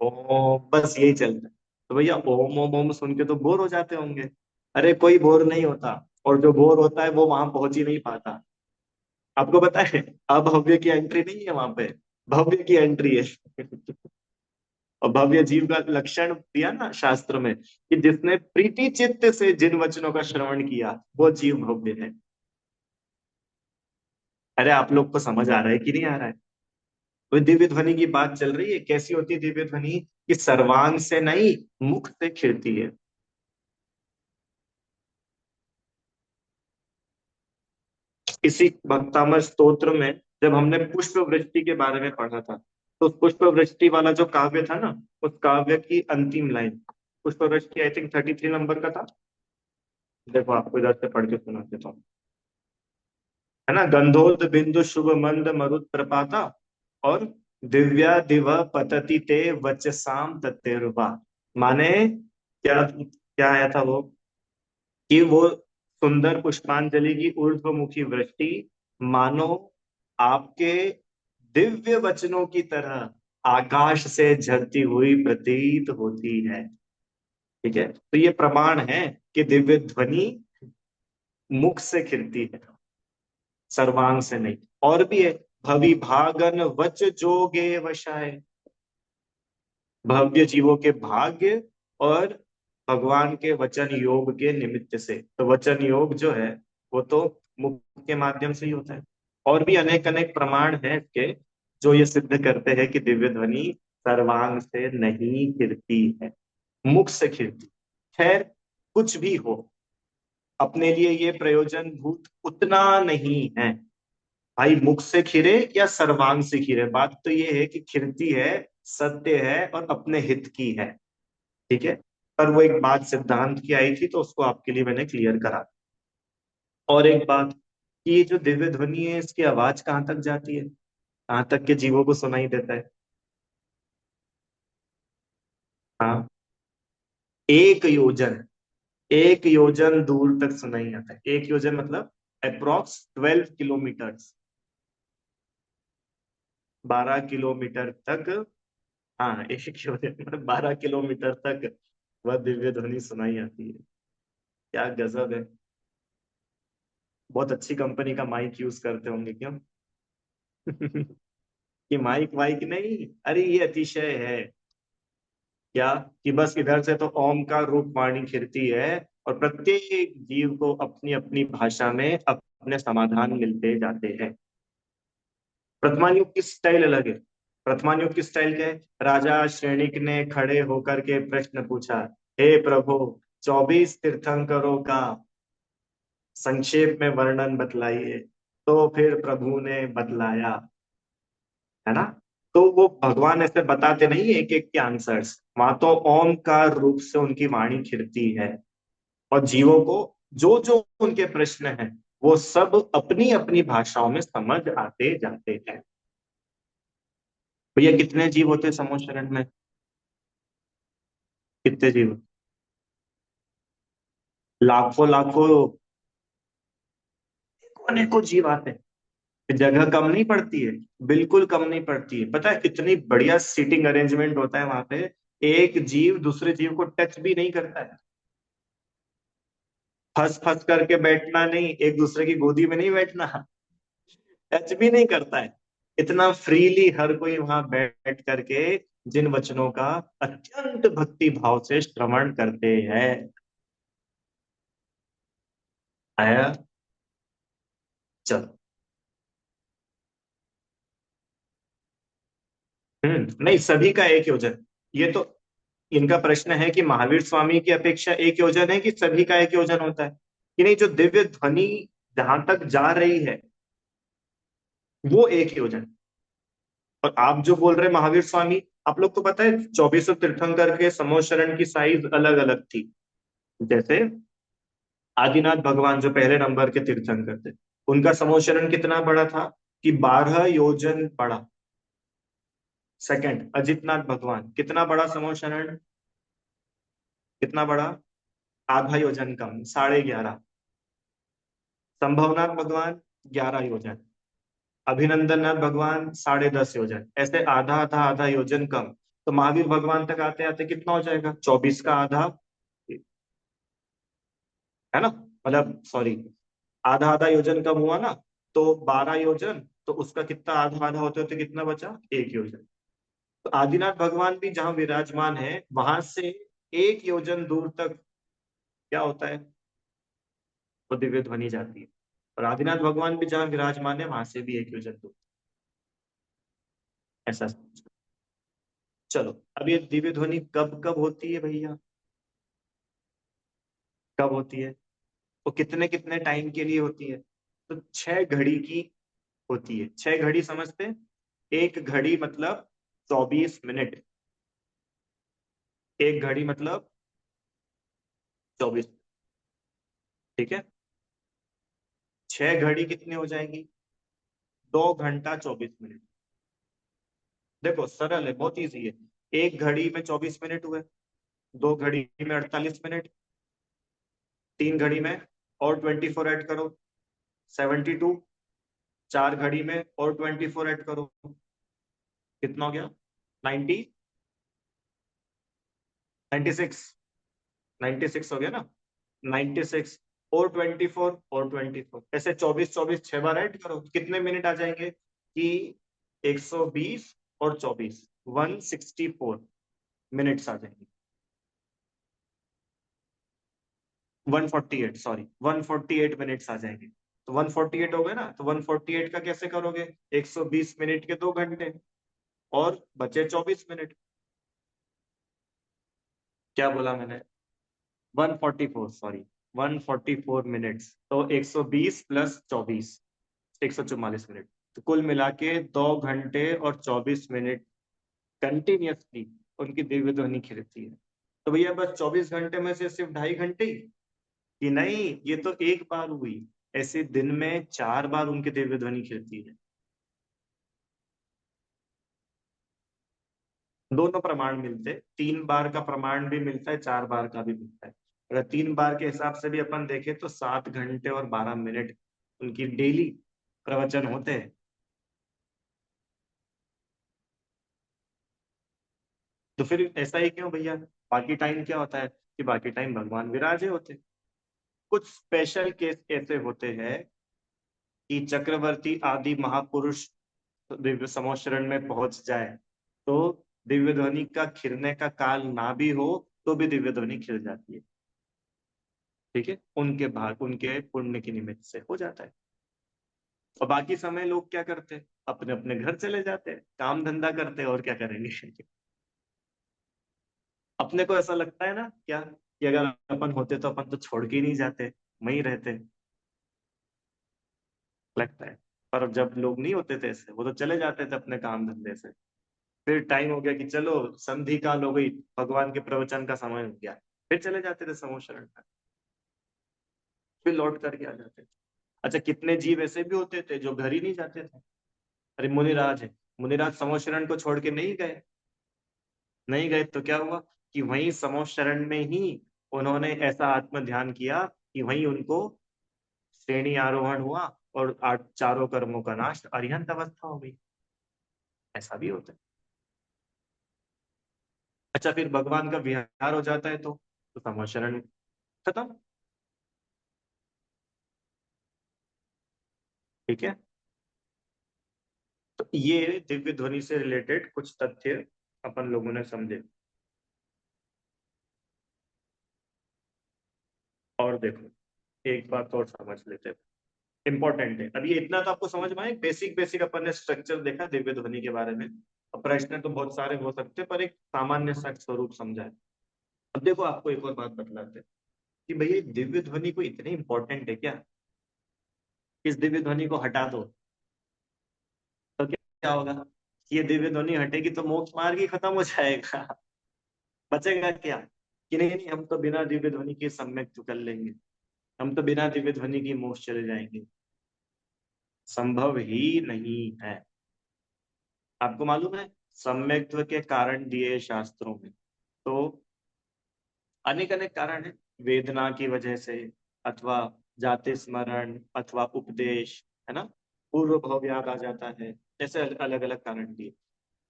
[SPEAKER 1] ओम, बस यही चलता है। तो भैया ओम ओम ओम सुन के तो बोर हो जाते होंगे। अरे कोई बोर नहीं होता, और जो बोर होता है वो वहां पहुंच ही नहीं पाता। आपको पता है, अब भव्य की एंट्री नहीं है वहां पे, भव्य की एंट्री है। और भव्य जीव का लक्षण दिया ना शास्त्र में, कि जिसने प्रीति चित्त से जिन वचनों का श्रवण किया, वो जीव भव्य है। अरे आप लोग को समझ आ रहा है कि नहीं आ रहा है? तो दिव्य ध्वनि की बात चल रही है, कैसी होती है दिव्य ध्वनि? कि सर्वांग से नहीं, मुख से खिलती है। इसी भक्तामर स्तोत्र में जब हमने पुष्प वृष्टि के बारे में पढ़ा था, तो उस पुष्प वृष्टि वाला जो काव्य था ना, उस काव्य की अंतिम लाइन, पुष्प वृष्टि आई थिंक 33 नंबर का था। देखो आपको इधर से पढ़ के सुना देता हूँ, है ना। गंधोद बिंदु शुभ मंद मरुत प्रपाता, और दिव्या दिव पतति ते वचसाम तत्तेरुवा। माने क्या, क्या आया था वो, कि वो सुंदर पुष्पांजलि की ऊर्ध्वमुखी वृष्टि मानो आपके दिव्य वचनों की तरह आकाश से झरती हुई प्रतीत होती है। ठीक है, तो ये प्रमाण है कि दिव्य ध्वनि मुख से खिलती है, सर्वांग से नहीं। और भी है, भवि भागन वच जोगे वशाय। भव्य जीवों के भाग्य और भगवान के वचन योग के निमित्त से। तो वचन योग जो है वो तो मुख के माध्यम से ही होता है। और भी अनेक अनेक प्रमाण हैं इसके जो ये सिद्ध करते हैं कि दिव्य ध्वनि सर्वांग से नहीं खिलती है, मुख से खिलती। खैर, कुछ भी हो, अपने लिए ये प्रयोजन भूत उतना नहीं है भाई, मुख से खिरे या सर्वांग से खिरे, बात तो ये है कि खिलती है, सत्य है और अपने हित की है। ठीक है, पर वो एक बात सिद्धांत की आई थी तो उसको आपके लिए मैंने क्लियर करा। और एक बात कि ये जो दिव्य ध्वनि है इसकी आवाज कहाँ तक जाती है, कहाँ तक के जीवों को सुनाई देता है? हाँ, 1 योजन, 1 योजन दूर तक सुनाई आता है। 1 योजन मतलब अप्रोक्स 12 किलोमीटर, 12 किलोमीटर तक। हाँ, 1 योजन मतलब 12 किलोमीटर तक वह दिव्य ध्वनि सुनाई आती है। क्या गजब है। बहुत अच्छी कंपनी का माइक यूज करते होंगे क्यों? कि माइक वाइक नहीं, अरे ये अतिशय है। क्या कि बस इधर से तो ओम का रूप वाणी खिलती है और प्रत्येक जीव को अपनी अपनी भाषा में अपने समाधान मिलते जाते हैं। वर्तमान युग की स्टाइल अलग है। वर्तमान युग की स्टाइल क्या है? राजा श्रेणिक ने खड़े होकर के प्रश्न पूछा, हे प्रभु, 24 तीर्थंकरों का संक्षेप में वर्णन बतलाइए। तो फिर प्रभु ने बतलाया, है ना? तो वो भगवान ऐसे बताते नहीं एक एक के आंसर्स, वहां तो ओमकार रूप से उनकी वाणी खिलती है और जीवों को जो जो उनके प्रश्न हैं वो सब अपनी अपनी भाषाओं में समझ आते जाते हैं। भैया कितने जीव होते हैं समूह शरण में? कितने जीव? लाखों लाखों, अनेकों जीव आते हैं। जगह कम नहीं पड़ती है, बिल्कुल कम नहीं पड़ती है। पता है कितनी बढ़िया सीटिंग अरेंजमेंट होता है वहां पे, एक जीव दूसरे जीव को टच भी नहीं करता है। फंस फंस करके बैठना नहीं, एक दूसरे की गोदी में नहीं बैठना, टच भी नहीं करता है। इतना फ्रीली हर कोई वहां बैठ करके जिन वचनों का अत्यंत भक्ति भाव से श्रवण करते हैं। आया? चलो। नहीं, सभी का 1 योजन। ये तो इनका प्रश्न है कि महावीर स्वामी की अपेक्षा 1 योजन है कि सभी का 1 योजन होता है, कि नहीं, जो दिव्य ध्वनि जहां तक जा रही है वो 1 योजन। और आप जो बोल रहे हैं महावीर स्वामी, आप लोग को पता है 24 तीर्थंकर के समूह शरण की साइज अलग अलग थी। जैसे आदिनाथ भगवान जो पहले नंबर के तीर्थंकर थे, उनका समूह शरण कितना बड़ा था? कि 12 योजन बड़ा। सेकंड, अजितनाथ भगवान कितना बड़ा समूह शरण? कितना बड़ा? आधा योजन कम, 11.5। संभवनाथ भगवान 11 योजन। अभिनंदन नाथ भगवान 10.5 योजन। ऐसे आधा आधा आधा योजन कम। तो महावीर भगवान तक आते आते कितना हो जाएगा? 24 का आधा, है ना? मतलब सॉरी, आधा आधा योजन कम हुआ ना, तो 12 योजन। तो उसका कितना आधा आधा होते होते कितना बचा? 1 योजन। तो आदिनाथ भगवान भी जहां विराजमान है वहां से 1 योजन दूर तक क्या होता है? वो दिव्य ध्वनि जाती है। और आदिनाथ भगवान भी जहां विराजमान है वहां से भी 1 योजन दूर, ऐसा समझो। चलो, अब ये दिव्य ध्वनि कब कब होती है भैया? कब होती है? तो कितने कितने टाइम के लिए होती है? तो 6 घड़ी की होती है। 6 घड़ी समझते हैं? 1 घड़ी मतलब 24 मिनट। 1 घड़ी मतलब 24। ठीक है, 6 घड़ी कितनी हो जाएगी? 2 घंटा 24 मिनट। देखो सरल है, बहुत इजी है। 1 घड़ी में 24 मिनट हुए, 2 घड़ी में 48 मिनट, 3 घड़ी में और 24 ऐड करो, 72। 4 घड़ी में और 24 ऐड करो, कितना हो गया? 90, 96। 96 हो गया ना? 96 और 24 और 24, ऐसे 24 24 6 बार ऐड करो, कितने मिनट आ जाएंगे? कि 120 और 24, 164 मिनट्स आ जाएंगे। 148, सॉरी 148 मिनट्स आ जाएंगे। तो 148 हो गए ना, तो 148 का कैसे करोगे, 120 मिनट के 2 घंटे और बचे 24 मिनट। क्या बोला मैंने, 144, सॉरी 144 मिनट्स, तो 120 प्लस 24, 144 मिनट। तो कुल मिला के 2 घंटे और 24 मिनट कंटिन्यूअसली उनकी दिव्य ध्वनि खिलती है। तो भैया बस 24 घंटे में से सिर्फ 2.5 घंटे ही? कि नहीं, ये तो एक बार हुई, ऐसे दिन में 4 बार उनकी दिव्य ध्वनि खिलती है। दोनों प्रमाण मिलते, 3 बार का प्रमाण भी मिलता है, 4 बार का भी मिलता है। अगर 3 बार के हिसाब से भी अपन देखें तो 7 घंटे और 12 मिनट उनकी डेली प्रवचन होते हैं। तो फिर ऐसा ही क्यों भैया, बाकी टाइम क्या होता है कि बाकी टाइम भगवान विराजे होते हैं। कुछ स्पेशल केस ऐसे होते हैं कि चक्रवर्ती आदि महापुरुष दिव्य समोशरण में पहुंच जाए, तो दिव्य ध्वनि का खिलने का काल ना भी हो तो भी दिव्य ध्वनि खिल जाती है। ठीक है, उनके भाग उनके पुण्य के निमित्त से हो जाता है। और बाकी समय लोग क्या करते हैं, अपने अपने घर चले जाते हैं, काम धंधा करते हैं, और क्या करेंगे। अपने को ऐसा लगता है ना क्या कि अगर अपन होते तो अपन तो छोड़ के ही नहीं जाते, वहीं रहते, लगता है। पर अब जब लोग नहीं होते थे ऐसे, वो तो चले जाते थे अपने काम धंधे से। फिर टाइम हो गया कि चलो संधि काल हो गई, भगवान के प्रवचन का समय हो गया, फिर चले जाते थे समूह, फिर लौट करके आ जाते थे। अच्छा, कितने जीव ऐसे भी होते थे जो घर ही नहीं जाते थे। अरे मुनिराज है, मुनिराज समूह शरण को छोड़ के नहीं गए, नहीं गए तो क्या हुआ कि वहीं समूह शरण में ही उन्होंने ऐसा आत्म ध्यान किया कि वहीं उनको श्रेणी आरोहण हुआ और आठ चारों कर्मों का नाश, अरिहंत अवस्था हो गई। ऐसा भी होता है। अच्छा, फिर भगवान का विहार हो जाता है तो समूह शरण खत्म। ठीक है, तो ये दिव्य ध्वनि से रिलेटेड कुछ तथ्य अपन लोगों ने समझे। और देखो, एक बात और समझ लेते हैं, इंपॉर्टेंट है। अब ये इतना तो आपको समझ में आए, बेसिक बेसिक अपन ने स्ट्रक्चर देखा दिव्य ध्वनि के बारे में। अब प्रश्न तो बहुत सारे हो सकते हैं, पर एक सामान्य सा स्वरूप समझा है। अब देखो, आपको एक और बात बतलाते हैं कि भैया दिव्य ध्वनि को इतनी इंपॉर्टेंट है क्या, इस दिव्य ध्वनि को हटा दो तो क्या होगा, ये दिव्य ध्वनि हटेगी तो मोक्ष मार्ग ही खत्म हो जाएगा। बचेगा क्या कि नहीं नहीं, हम तो बिना दिव्य ध्वनि के सम्यक कर लेंगे, हम तो बिना दिव्य ध्वनि की मोक्ष चले जाएंगे। संभव ही नहीं है। आपको मालूम है, सम्यक्त्व के कारण दिए शास्त्रों में तो अनेक अनेक कारण है। वेदना की वजह से, अथवा जाति स्मरण, अथवा उपदेश, है ना, पूर्व भाव याद आ जाता है, ऐसे अलग अलग कारण दिए।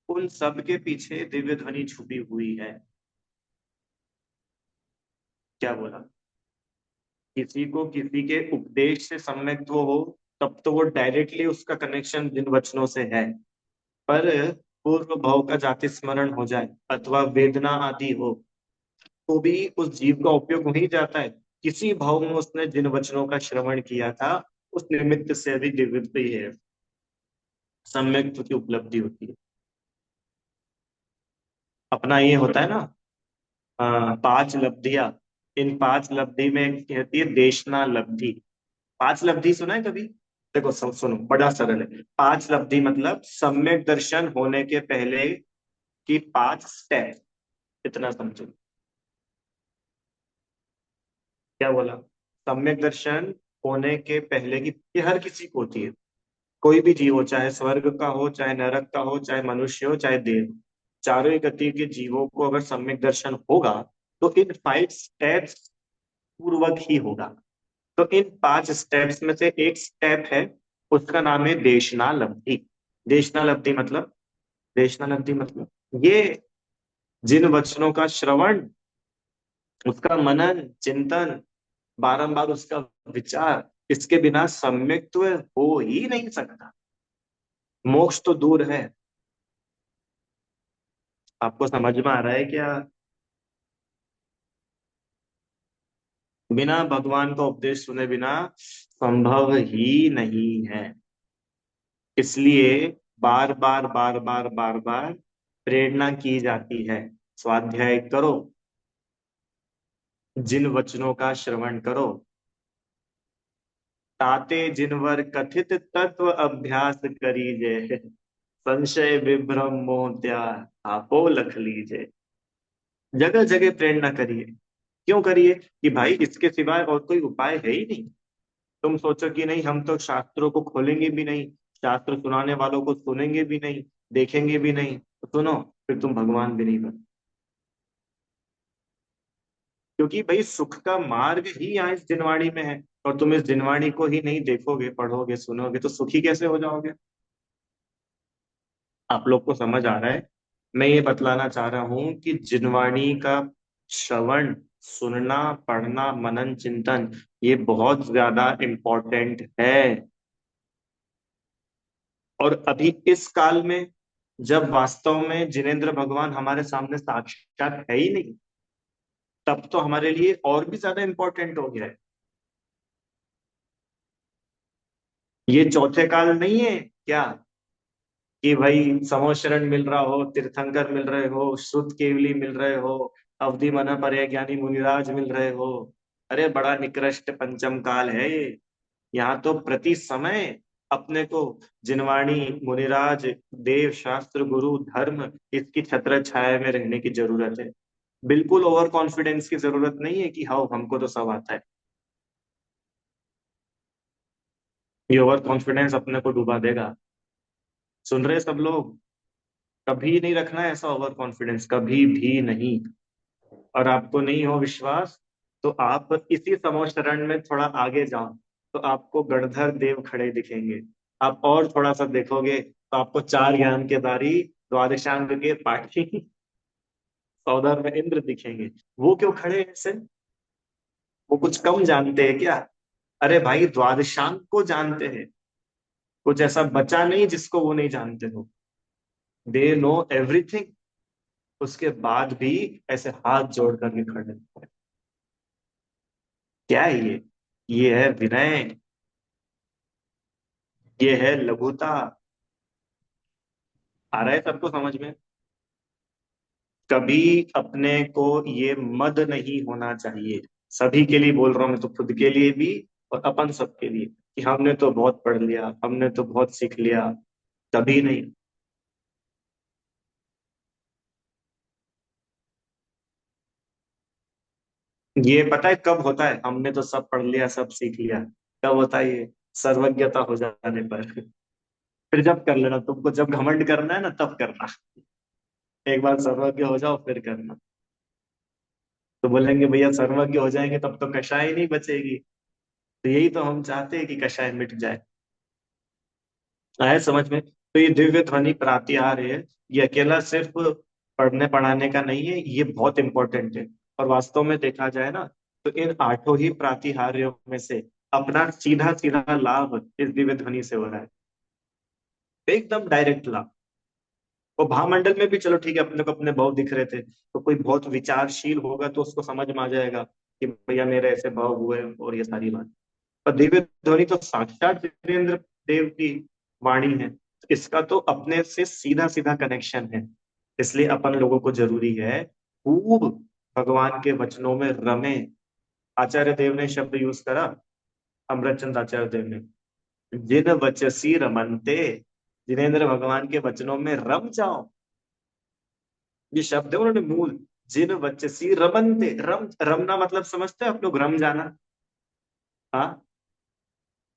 [SPEAKER 1] उन सब के पीछे दिव्य ध्वनि छुपी हुई है। क्या बोला, किसी को किसी के उपदेश से सम्यक्त्व हो तब तो वो डायरेक्टली उसका कनेक्शन जिन वचनों से है। पर पूर्व भाव का जाति स्मरण हो जाए अथवा वेदना आदि हो, तो भी उस जीव का उपयोग हो ही जाता है। किसी भाव में उसने जिन वचनों का श्रवण किया था, उस निमित्त से भी दिव्य है, सम्यक्त्व की उपलब्धि होती है। अपना ये होता है ना, 5 लब्धियां। इन 5 लब्धि में एक कहती है देशना लब्धि। 5 लब्धि सुना है कभी? देखो सुनो, बड़ा सरल है। 5 लब्धि मतलब सम्यक दर्शन होने के पहले की 5 स्टेप, इतना समझो। क्या बोला, सम्यक दर्शन होने के पहले की, ये हर किसी को होती है। कोई भी जीव हो, चाहे स्वर्ग का हो, चाहे नरक का हो, चाहे मनुष्य हो, चाहे देव, चारों ही गति के जीवों को अगर सम्यक दर्शन होगा तो इन 5 स्टेप्स पूर्वक ही होगा। तो इन 5 स्टेप्स में से एक स्टेप है, उसका नाम है देशनालब्धि। देशनालब्धि मतलब, देशनालब्धि मतलब ये जिन वचनों का श्रवण, उसका मनन चिंतन, बारंबार उसका विचार, इसके बिना सम्यक्त्व हो ही नहीं सकता। मोक्ष तो दूर है। आपको समझ में आ रहा है क्या? बिना भगवान का उपदेश सुने बिना संभव ही नहीं है। इसलिए बार बार बार बार बार बार प्रेरणा की जाती है, स्वाध्याय करो, जिन वचनों का श्रवण करो, ताते जिनवर कथित तत्व अभ्यास करीजे, संशय विभ्रम मोह त्याग आपो लख लीजे। जगह जगह प्रेरणा करिए। क्यों करिए? कि भाई इसके सिवाय और कोई उपाय है ही नहीं। तुम सोचो कि नहीं हम तो शास्त्रों को खोलेंगे भी नहीं, शास्त्र सुनाने वालों को सुनेंगे भी नहीं, देखेंगे भी नहीं, तो सुनो, फिर तुम भगवान भी नहीं बन। क्योंकि भाई सुख का मार्ग ही यहाँ इस जिनवाणी में है, और तुम इस जिनवाणी को ही नहीं देखोगे, पढ़ोगे, सुनोगे तो सुखी कैसे हो जाओगे? आप लोग को समझ आ रहा है? मैं ये बतलाना चाह रहा हूं कि जिनवाणी का श्रवण, सुनना, पढ़ना, मनन चिंतन, ये बहुत ज्यादा इम्पोर्टेंट है। और अभी इस काल में, जब वास्तव में जिनेंद्र भगवान हमारे सामने साक्षात है ही नहीं, तब तो हमारे लिए और भी ज्यादा इम्पोर्टेंट हो गया है। ये चौथे काल नहीं है क्या? कि भाई समोशरण मिल रहा हो, तीर्थंकर मिल रहे हो, श्रुत केवली मिल रहे हो, अवधि मन पर ज्ञानी मुनिराज मिल रहे हो। अरे बड़ा निकृष्ट पंचम काल है ये। यहाँ तो प्रति समय अपने को जिनवाणी, मुनिराज, देव, शास्त्र, गुरु, धर्म, इसकी छत्र छाया में रहने की जरूरत है। बिल्कुल ओवर कॉन्फिडेंस की जरूरत नहीं है कि हाँ हमको तो सब आता है। ये ओवर कॉन्फिडेंस अपने को डुबा देगा। सुन रहे सब लोग? कभी नहीं रखना है ऐसा ओवर कॉन्फिडेंस, कभी भी नहीं। और आपको नहीं हो विश्वास, तो आप इसी समोशरण में थोड़ा आगे जाओ, तो आपको गणधर देव खड़े दिखेंगे। आप और थोड़ा सा देखोगे तो आपको चार ज्ञान के दारी, द्वादशांग के पाठी, सौदर में इंद्र दिखेंगे। वो क्यों खड़े हैं ऐसे? वो कुछ कम जानते हैं क्या? अरे भाई द्वादशांग को जानते हैं। कुछ ऐसा बचा नहीं जिसको वो नहीं जानते हो। They know everything. उसके बाद भी ऐसे हाथ जोड़ करके खड़े हैं। क्या है ये? ये है विनय, ये है लघुता। आ रहा है सबको समझ में? कभी अपने को ये मद नहीं होना चाहिए। सभी के लिए बोल रहा हूं मैं, तो खुद के लिए भी और अपन सबके लिए, कि हमने तो बहुत पढ़ लिया, हमने तो बहुत सीख लिया। कभी नहीं। ये पता है कब होता है हमने तो सब पढ़ लिया, सब सीख लिया? कब होता है ये? सर्वज्ञता हो जाने पर। फिर जब कर लेना, तुमको जब घमंड करना है ना तब करना। एक बार सर्वज्ञ हो जाओ फिर करना। तो बोलेंगे भैया सर्वज्ञ हो जाएंगे तब तो कषाय नहीं बचेगी। तो यही तो हम चाहते हैं कि कषाय मिट जाए। आया समझ में? तो ये दिव्य ध्वनि प्रातिहार है, ये अकेला सिर्फ पढ़ने पढ़ाने का नहीं है, ये बहुत इंपॉर्टेंट है। और वास्तव में देखा जाए ना, तो इन आठों ही प्रातिहार्यों में से अपना सीधा सीधा लाभ इस दिव्य ध्वनि से हो रहा है। एकदम डायरेक्ट लाभ। और भावमंडल में भी चलो ठीक है, अपने को अपने भाव दिख रहे थे, तो कोई बहुत विचारशील होगा तो उसको समझ में आ जाएगा कि भैया मेरे ऐसे भाव हुए और ये सारी बात। और दिव्य ध्वनि तो साक्षात वीरेंद्र देव की वाणी है, तो इसका तो अपने से सीधा सीधा कनेक्शन है। इसलिए अपन लोगों को जरूरी है खूब भगवान के वचनों में रमे। आचार्य देव ने शब्द यूज करा, अमृतचंद आचार्य देव ने, जिन वचसी रमनते, जिनेन्द्र भगवान के वचनों में रम जाओ। ये शब्द है उन्होंने मूल, जिन वचसी रमनते। रम, रमना मतलब समझते हैं आप लोग? रम जाना। हाँ,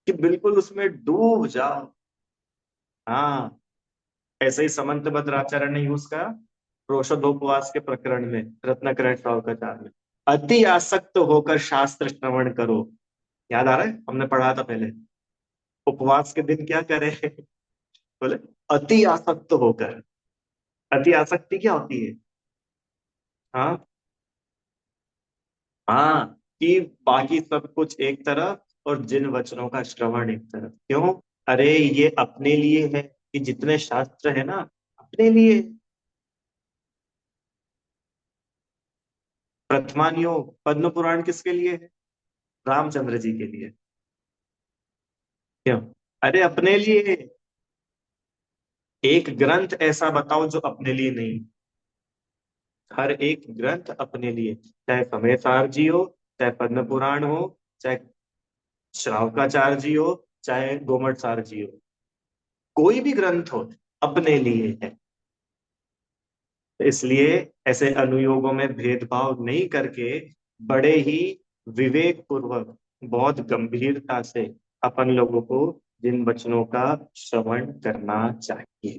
[SPEAKER 1] कि बिल्कुल उसमें डूब जाओ। हाँ, ऐसे ही समंत भद्राचार्य ने यूज करा प्रोषधोपवास के प्रकरण में, रत्नाकरण श्रावकाचार्य में, अति आसक्त होकर शास्त्र श्रवण करो। याद आ रहा है? हमने पढ़ा था पहले। उपवास के दिन क्या करे? बोले अति आसक्त होकर। अति आसक्ति क्या होती है? हाँ, हाँ, कि बाकी सब कुछ एक तरफ और जिन वचनों का श्रवण एक तरफ। क्यों? अरे ये अपने लिए है, कि जितने शास्त्र है ना, अपने लिए। प्रथमान योग, पद्म पुराण किसके लिए है? रामचंद्र जी के लिए। क्यों? अरे अपने लिए। एक ग्रंथ ऐसा बताओ जो अपने लिए नहीं। हर एक ग्रंथ अपने लिए, चाहे समय सार जी हो, चाहे पद्म पुराण हो, चाहे श्रावकाचार्य जी हो, चाहे गोमट सार जी हो, कोई भी ग्रंथ हो, अपने लिए है। इसलिए ऐसे अनुयोगों में भेदभाव नहीं करके बड़े ही विवेक पूर्वक, बहुत गंभीरता से अपन लोगों को जिन वचनों का श्रवण करना चाहिए।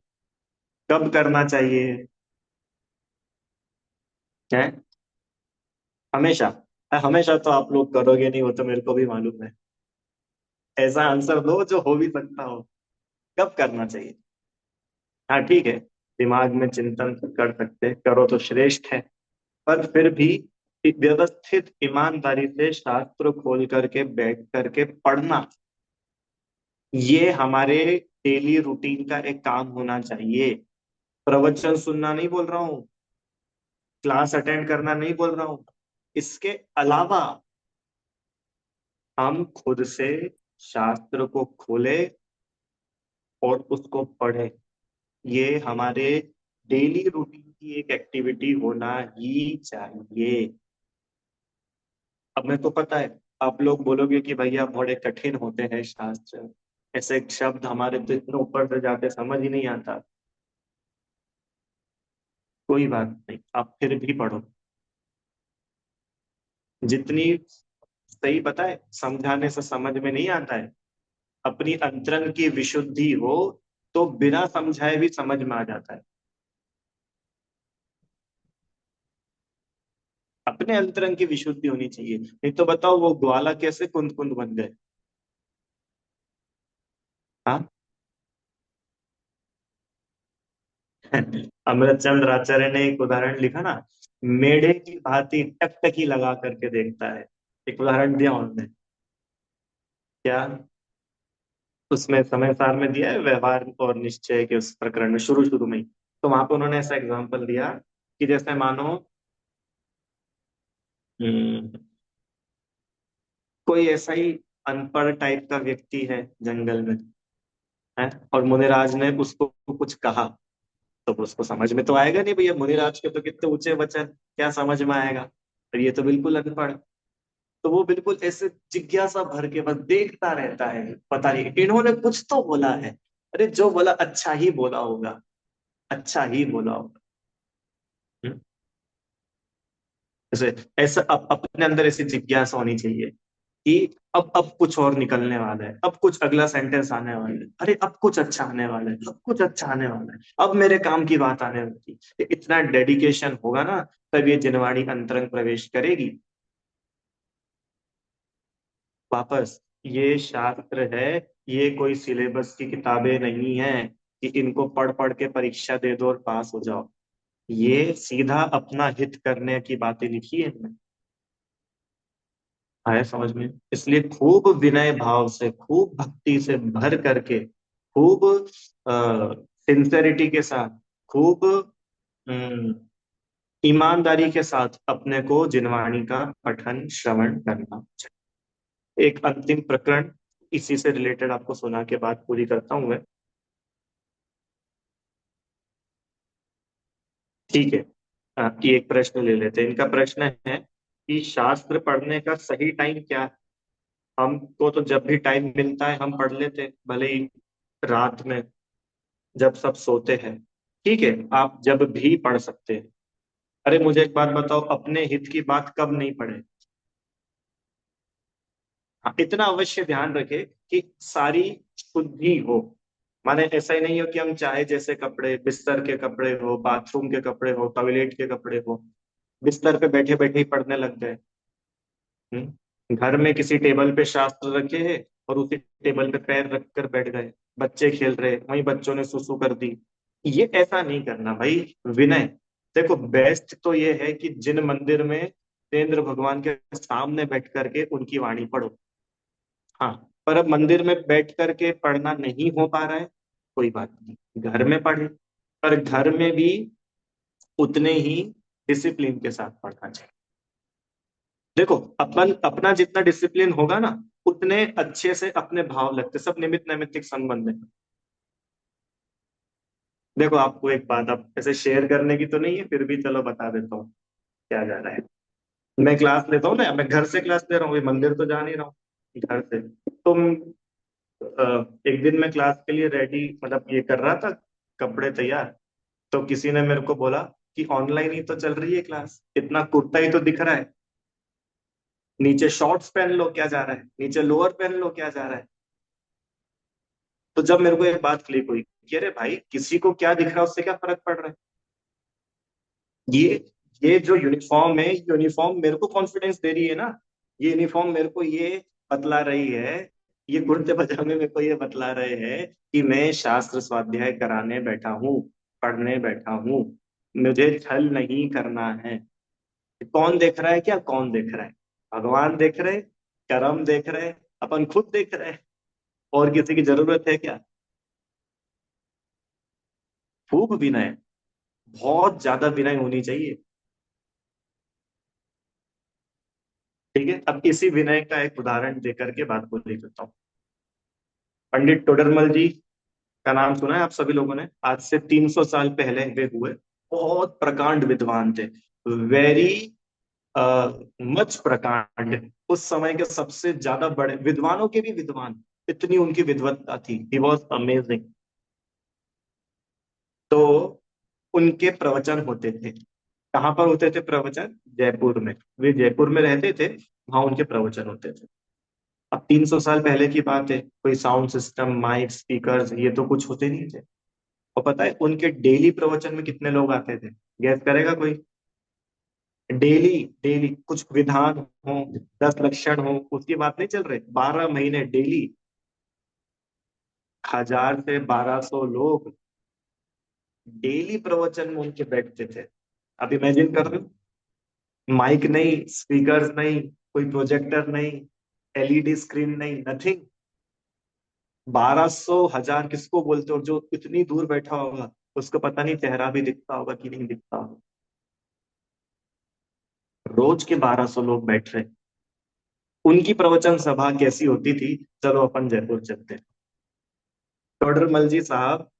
[SPEAKER 1] कब करना चाहिए? है हमेशा। हमेशा तो आप लोग करोगे नहीं, वो तो मेरे को भी मालूम है। ऐसा आंसर दो जो हो भी सकता हो। कब करना चाहिए? हाँ ठीक है, दिमाग में चिंतन कर सकते, करो तो श्रेष्ठ है। पर फिर भी एक व्यवस्थित ईमानदारी से शास्त्र खोल करके बैठ करके पढ़ना, ये हमारे डेली रूटीन का एक काम होना चाहिए। प्रवचन सुनना नहीं बोल रहा हूँ, क्लास अटेंड करना नहीं बोल रहा हूँ, इसके अलावा हम खुद से शास्त्र को खोले और उसको पढ़े। ये हमारे डेली रूटीन की एक एक्टिविटी होना ही चाहिए। अब मेरे को पता है आप लोग बोलोगे कि भैया बड़े कठिन होते हैं शास्त्र, ऐसे शब्द हमारे तो इतने ऊपर से जाते समझ ही नहीं आता। कोई बात नहीं, आप फिर भी पढ़ो। जितनी सही, पता है समझाने से समझ में नहीं आता है। अपनी अंतरंग की विशुद्धि हो तो बिना समझाए भी समझ में आ जाता है। अपने अंतरंग की विशुद्धि होनी चाहिए, नहीं तो बताओ वो ग्वाला कैसे कुंद कुंद बन गए? हाँ। अमृतचंद्र आचार्य ने एक उदाहरण लिखा ना, मेढे की भांति टकटकी लगा करके देखता है। एक उदाहरण दिया उन्होंने। क्या? उसमें समय सार में दिया है व्यवहार और निश्चय के उस प्रकरण में, शुरू शुरू में ही। तो वहां पर उन्होंने ऐसा एग्जांपल दिया कि जैसे मानो हम्म, कोई ऐसा ही अनपढ़ टाइप का व्यक्ति है जंगल में, है, और मुनिराज ने उसको कुछ कहा। तो उसको समझ में तो आएगा नहीं भैया, मुनिराज के तो कितने ऊंचे वचन, क्या समझ में आएगा? और ये तो बिल्कुल अनपढ़। तो वो बिल्कुल ऐसे जिज्ञासा भर के बस देखता रहता है, पता नहीं इन्होंने कुछ तो बोला है। अरे जो बोला अच्छा ही बोला होगा, अच्छा ही बोला होगा। हम्म? ऐसे ऐसा अपने अंदर ऐसी जिज्ञासा होनी चाहिए कि अब कुछ और निकलने वाला है, अब कुछ अगला सेंटेंस आने वाला है, अरे अब कुछ अच्छा आने वाला है, अब कुछ अच्छा आने वाला है, अब मेरे काम की बात आने वाली है। इतना डेडिकेशन होगा ना, तब ये जिनवाणी अंतरंग प्रवेश करेगी। वापस, ये शास्त्र है, ये कोई सिलेबस की किताबें नहीं है कि इनको पढ़ पढ़ के परीक्षा दे दो और पास हो जाओ। ये सीधा अपना हित करने की बातें लिखी है इनमें। आया समझ में? इसलिए खूब विनय भाव से, खूब भक्ति से भर करके, खूब सिंसेरिटी के साथ, खूब अम, ईमानदारी के साथ अपने को जिनवाणी का पठन श्रवण करना चाहिए। एक अंतिम प्रकरण इसी से रिलेटेड आपको सुना के बाद पूरी करता हूं मैं। ठीक है। ये एक प्रश्न ले लेते हैं। इनका प्रश्न है कि शास्त्र पढ़ने का सही टाइम क्या है? हमको तो जब भी टाइम मिलता है हम पढ़ लेते हैं, भले ही रात में जब सब सोते हैं। ठीक है, आप जब भी पढ़ सकते हैं। अरे मुझे एक बात बताओ, अपने हित की बात कब नहीं पढ़े? हाँ, इतना अवश्य ध्यान रखे कि सारी शुद्धि हो। माने ऐसा ही नहीं हो कि हम चाहे जैसे कपड़े, बिस्तर के कपड़े हो, बाथरूम के कपड़े हो, टॉयलेट के कपड़े हो, बिस्तर पे बैठे बैठे ही पढ़ने लग गए। घर में किसी टेबल पे शास्त्र रखे हैं और उसी टेबल पे पैर रख कर बैठ गए, बच्चे खेल रहे वहीं बच्चों ने सुसु कर दी। ये ऐसा नहीं करना भाई। विनय। देखो बेस्ट तो ये है कि जिन मंदिर में देवेंद्र भगवान के सामने बैठ करके उनकी वाणी पढ़ो। हाँ, पर अब मंदिर में बैठ करके पढ़ना नहीं हो पा रहा है, कोई बात नहीं, घर में पढ़े। पर घर में भी उतने ही डिसिप्लिन के साथ पढ़ना चाहिए। देखो, अपन अपना जितना डिसिप्लिन होगा ना, उतने अच्छे से अपने भाव लगते, सब निमित्त नैमित्तिक संबंध है। देखो, आपको एक बात अब ऐसे शेयर करने की तो नहीं है, फिर भी चलो बता देता हूँ क्या जा रहा है। मैं क्लास लेता हूँ ना, मैं घर से क्लास ले रहा हूँ, ये मंदिर तो जा नहीं रहा हूँ, घर से। तुम एक दिन मैं क्लास के लिए रेडी, मतलब ये कर रहा था, कपड़े तैयार। तो किसी ने मेरे को बोला कि ऑनलाइन ही तो चल रही है क्लास, इतना कुर्ता ही तो दिख रहा है, नीचे शॉर्ट्स पहन लो क्या जा रहा है, नीचे लोअर पहन लो क्या जा रहा है। तो जब मेरे को एक बात क्लिक हुई कि अरे भाई, किसी को क्या दिख रहा है उससे क्या फर्क पड़ रहा है। ये ये जो यूनिफॉर्म है, यूनिफॉर्म मेरे को कॉन्फिडेंस दे रही है ना। ये यूनिफॉर्म मेरे को ये बतला रही है, ये कुर्ते पजामे मेरे को ये बतला रहे हैं कि मैं शास्त्र स्वाध्याय कराने बैठा हूँ, पढ़ने बैठा हूँ, मुझे छल नहीं करना है। कौन देख रहा है, क्या कौन देख रहा है? भगवान देख रहे, कर्म देख रहे, अपन खुद देख रहे हैं। और किसी की जरूरत है क्या? खूब विनय, बहुत ज्यादा विनय होनी चाहिए। ठीक है, अब इसी विनय का एक उदाहरण देकर के बात को ले लेता हूँ। पंडित टोडरमल जी का नाम सुना है आप सभी लोगों ने? आज से 300 साल पहले वे हुए, बहुत प्रकांड विद्वान थे, वेरी मच प्रकांड, उस समय के सबसे ज्यादा बड़े विद्वानों के भी विद्वान, इतनी उनकी विद्वत्ता थी, ही वॉज अमेजिंग। तो उनके प्रवचन होते थे। कहाँ पर होते थे प्रवचन? जयपुर में। वे जयपुर में रहते थे, वहां उनके प्रवचन होते थे। अब 300 साल पहले की बात है, कोई साउंड सिस्टम, माइक, स्पीकर्स, ये तो कुछ होते नहीं थे। और पता है उनके डेली प्रवचन में कितने लोग आते थे? गैस करेगा कोई? डेली, डेली कुछ विधान हो, 10 लक्षण हो, उसकी बात नहीं चल रही, 12 महीने डेली 1000 से 1200 लोग डेली प्रवचन में उनके बैठते थे। अब इमेजिन कर रहे हो, माइक नहीं, स्पीकर्स नहीं, कोई प्रोजेक्टर नहीं, एलईडी स्क्रीन नहीं, नथिंग। 1200 1000 किसको बोलते हो? जो इतनी दूर बैठा होगा, उसको पता नहीं चेहरा भी दिखता होगा कि नहीं दिखता होगा। रोज के 1200 लोग बैठ रहे। उनकी प्रवचन सभा कैसी होती थी? चलो अपन जयपुर चलते हैं। टोडरमल जी साहब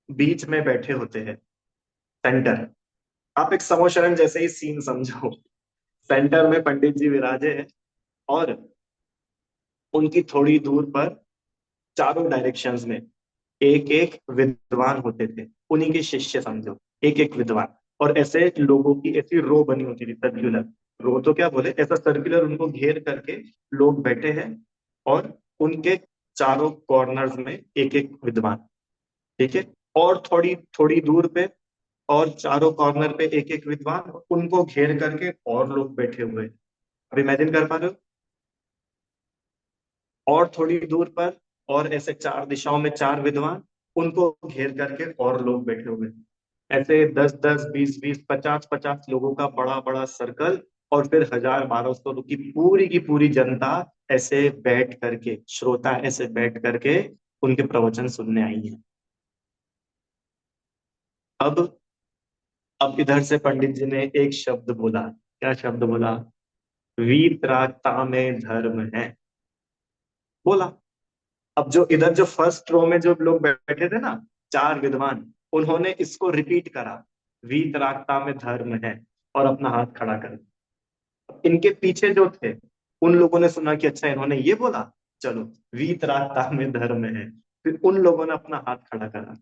[SPEAKER 1] बीच में बैठे होते हैं, सेंटर। आप एक समोशरण जैसे ही सीन समझो। सेंटर में पंडित जी विराजे हैं, और उनकी थोड़ी दूर पर चारों डायरेक्शंस में एक एक विद्वान होते थे, उन्हीं के शिष्य समझो, एक एक विद्वान। और ऐसे लोगों की ऐसी रो बनी होती थी, सर्कुलर। रो तो क्या बोले, ऐसा सर्कुलर उनको घेर करके लोग बैठे हैं, और उनके चारों कॉर्नर्स में एक एक विद्वान। ठीक है, और थोड़ी थोड़ी दूर पे और चारों कॉर्नर पे एक एक विद्वान, उनको घेर करके और लोग बैठे हुए हैं। अब इमेजिन कर पा रहे हो? और थोड़ी दूर पर और ऐसे चार दिशाओं में चार विद्वान, उनको घेर करके और लोग बैठे हुए हैं। ऐसे 10 10 20 20 50 50 लोगों का बड़ा बड़ा सर्कल, और फिर 1000 1200 लोग की पूरी जनता ऐसे बैठ करके, श्रोता ऐसे बैठ करके उनके प्रवचन सुनने आई है। अब अब इधर से पंडित जी ने एक शब्द बोला। क्या शब्द बोला? वीतरागता में धर्म है, बोला। अब जो इधर जो फर्स्ट रो में जो लोग बैठे थे ना, चार विद्वान, उन्होंने इसको रिपीट करा, वीतरागता में धर्म है, और अपना हाथ खड़ा कर दिया। इनके पीछे जो थे, उन लोगों ने सुना कि अच्छा इन्होंने ये बोला, चलो वीतरागता में धर्म है। फिर उन लोगों ने अपना हाथ खड़ा करा।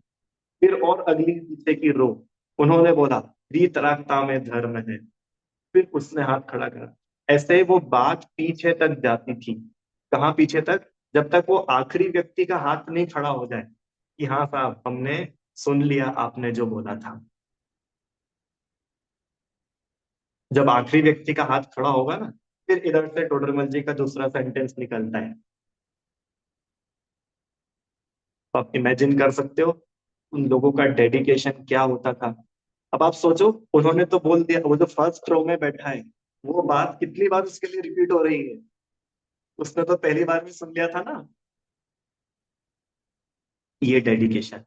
[SPEAKER 1] फिर और अगली पीछे की रो, उन्होंने बोला वीतरागता में धर्म है। फिर उसने हाथ खड़ा करा। ऐसे वो बात पीछे तक जाती थी। कहाँ पीछे तक? जब तक वो आखिरी व्यक्ति का हाथ नहीं खड़ा हो जाए कि हाँ साहब, हमने सुन लिया आपने जो बोला था। जब आखिरी व्यक्ति का हाथ खड़ा होगा ना, फिर इधर से टोडरमल जी का दूसरा सेंटेंस निकलता है। तो आप इमेजिन कर सकते हो उन लोगों का डेडिकेशन क्या होता था। अब आप सोचो, उन्होंने तो बोल दिया, वो जो फर्स्ट रो में बैठा है, वो बात कितनी बार उसके लिए रिपीट हो रही है? उसने तो पहली बार में सुन लिया था ना। ये डेडिकेशन,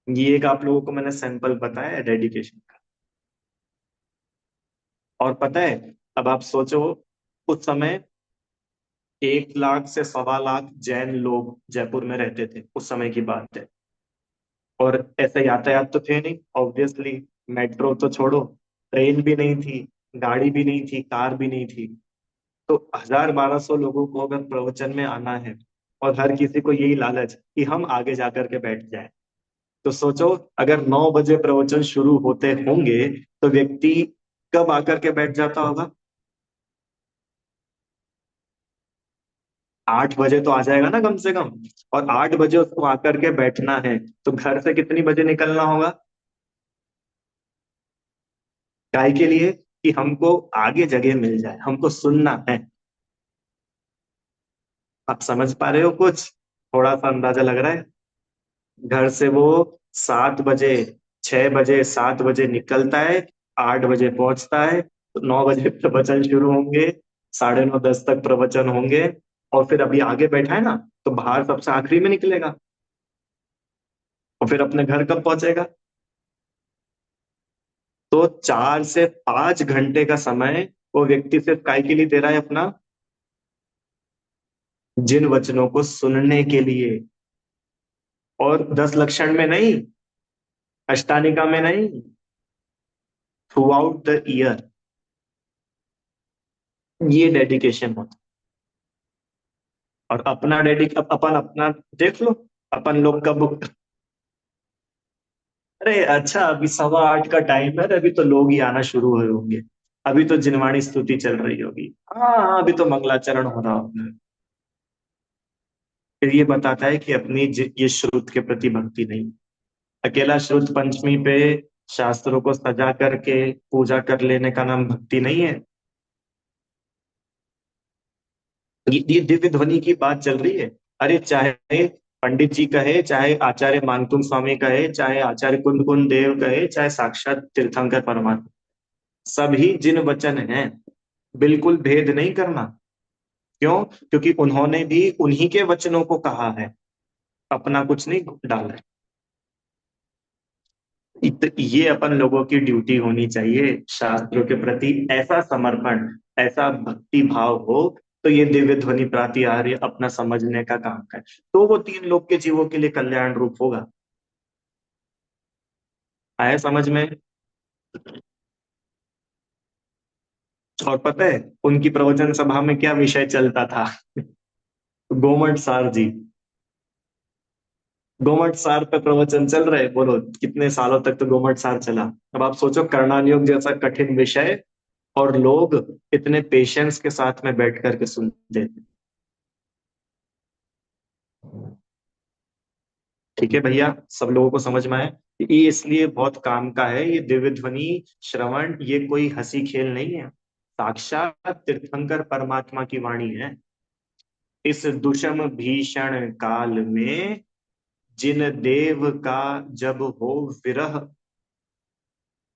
[SPEAKER 1] ये एक आप लोगों को मैंने सैंपल बताया है डेडिकेशन का। और पता है, अब आप सोचो, उस समय 1 लाख से 1.25 लाख जैन लोग जयपुर में रहते थे, उस समय की बात है। और ऐसे यातायात तो थे नहीं ऑब्वियसली, मेट्रो तो छोड़ो, ट्रेन भी नहीं थी, गाड़ी भी नहीं थी, कार भी नहीं थी। तो 1000-1200 लोगों को अगर प्रवचन में आना है और हर किसी को यही लालच कि हम आगे जाकर के बैठ जाए, तो सोचो अगर 9 बजे प्रवचन शुरू होते होंगे तो व्यक्ति कब आकर के बैठ जाता होगा? 8 बजे तो आ जाएगा ना कम से कम। और 8 बजे उसको आकर के बैठना है तो घर से कितनी बजे निकलना होगा? काय के लिए? कि हमको आगे जगह मिल जाए, हमको सुनना है। आप समझ पा रहे हो कुछ? थोड़ा सा अंदाजा लग रहा है? घर से वो 7 बजे, 6 बजे, 7 बजे निकलता है, 8 बजे पहुंचता है, तो 9 बजे प्रवचन शुरू होंगे, 9:30-10 तक प्रवचन होंगे। और फिर अभी आगे बैठा है ना, तो बाहर सबसे आखिरी में निकलेगा और फिर अपने घर कब पहुंचेगा? तो 4 से 5 घंटे का समय वो व्यक्ति सिर्फ काय के लिए दे रहा है अपना? जिन वचनों को सुनने के लिए। और 10 लक्षण में नहीं, अष्टानिका में नहीं, थ्रू आउट द ईयर। ये डेडिकेशन होता है। और अपना अपन अपना देख लो, अपन लोग कब। अरे अच्छा, अभी 8:15 का टाइम है, अभी तो लोग ही आना शुरू हुए होंगे। अभी तो जिनवाणी स्तुति चल रही होगी। हाँ हाँ, अभी तो मंगलाचरण हो रहा होगा। फिर ये बताता है कि अपनी ये श्रुत के प्रति भक्ति नहीं। अकेला श्रुत पंचमी पे शास्त्रों को सजा करके पूजा कर लेने का नाम भक्ति नहीं है। ये दिव्य ध्वनि की बात चल रही है। अरे चाहे पंडित जी कहे, चाहे आचार्य मानकुंड स्वामी कहे, चाहे आचार्य कुंद कुंद देव कहे, चाहे साक्षात तीर्थंकर परमात्मा, सभी जिन वचन हैं, बिल्कुल भेद नहीं करना। क्यों? क्योंकि उन्होंने भी उन्हीं के वचनों को कहा है, अपना कुछ नहीं डाला है। ये अपन लोगों की ड्यूटी होनी चाहिए, शास्त्रों के प्रति ऐसा समर्पण, ऐसा भक्ति भाव हो, तो ये दिव्य ध्वनि प्रातिहार्य अपना समझने का काम है, तो वो 3 लोग के जीवों के लिए कल्याण रूप होगा। आया समझ में? और पता है उनकी प्रवचन सभा में क्या विषय चलता था? गोमट सार जी। गोमट सार पे प्रवचन चल रहे, बोलो कितने सालों तक तो गोमट सार चला। अब आप सोचो कर्णालयोग जैसा कठिन विषय, और लोग इतने पेशेंस के साथ में बैठ करके सुनते थे। ठीक है भैया, सब लोगों को समझ में आए? ये इसलिए बहुत काम का है ये दिव्य ध्वनि श्रवण, ये कोई हंसी खेल नहीं है, साक्षात तीर्थंकर परमात्मा की वाणी है। इस दुषम भीषण काल में जिन देव का जब हो विरह,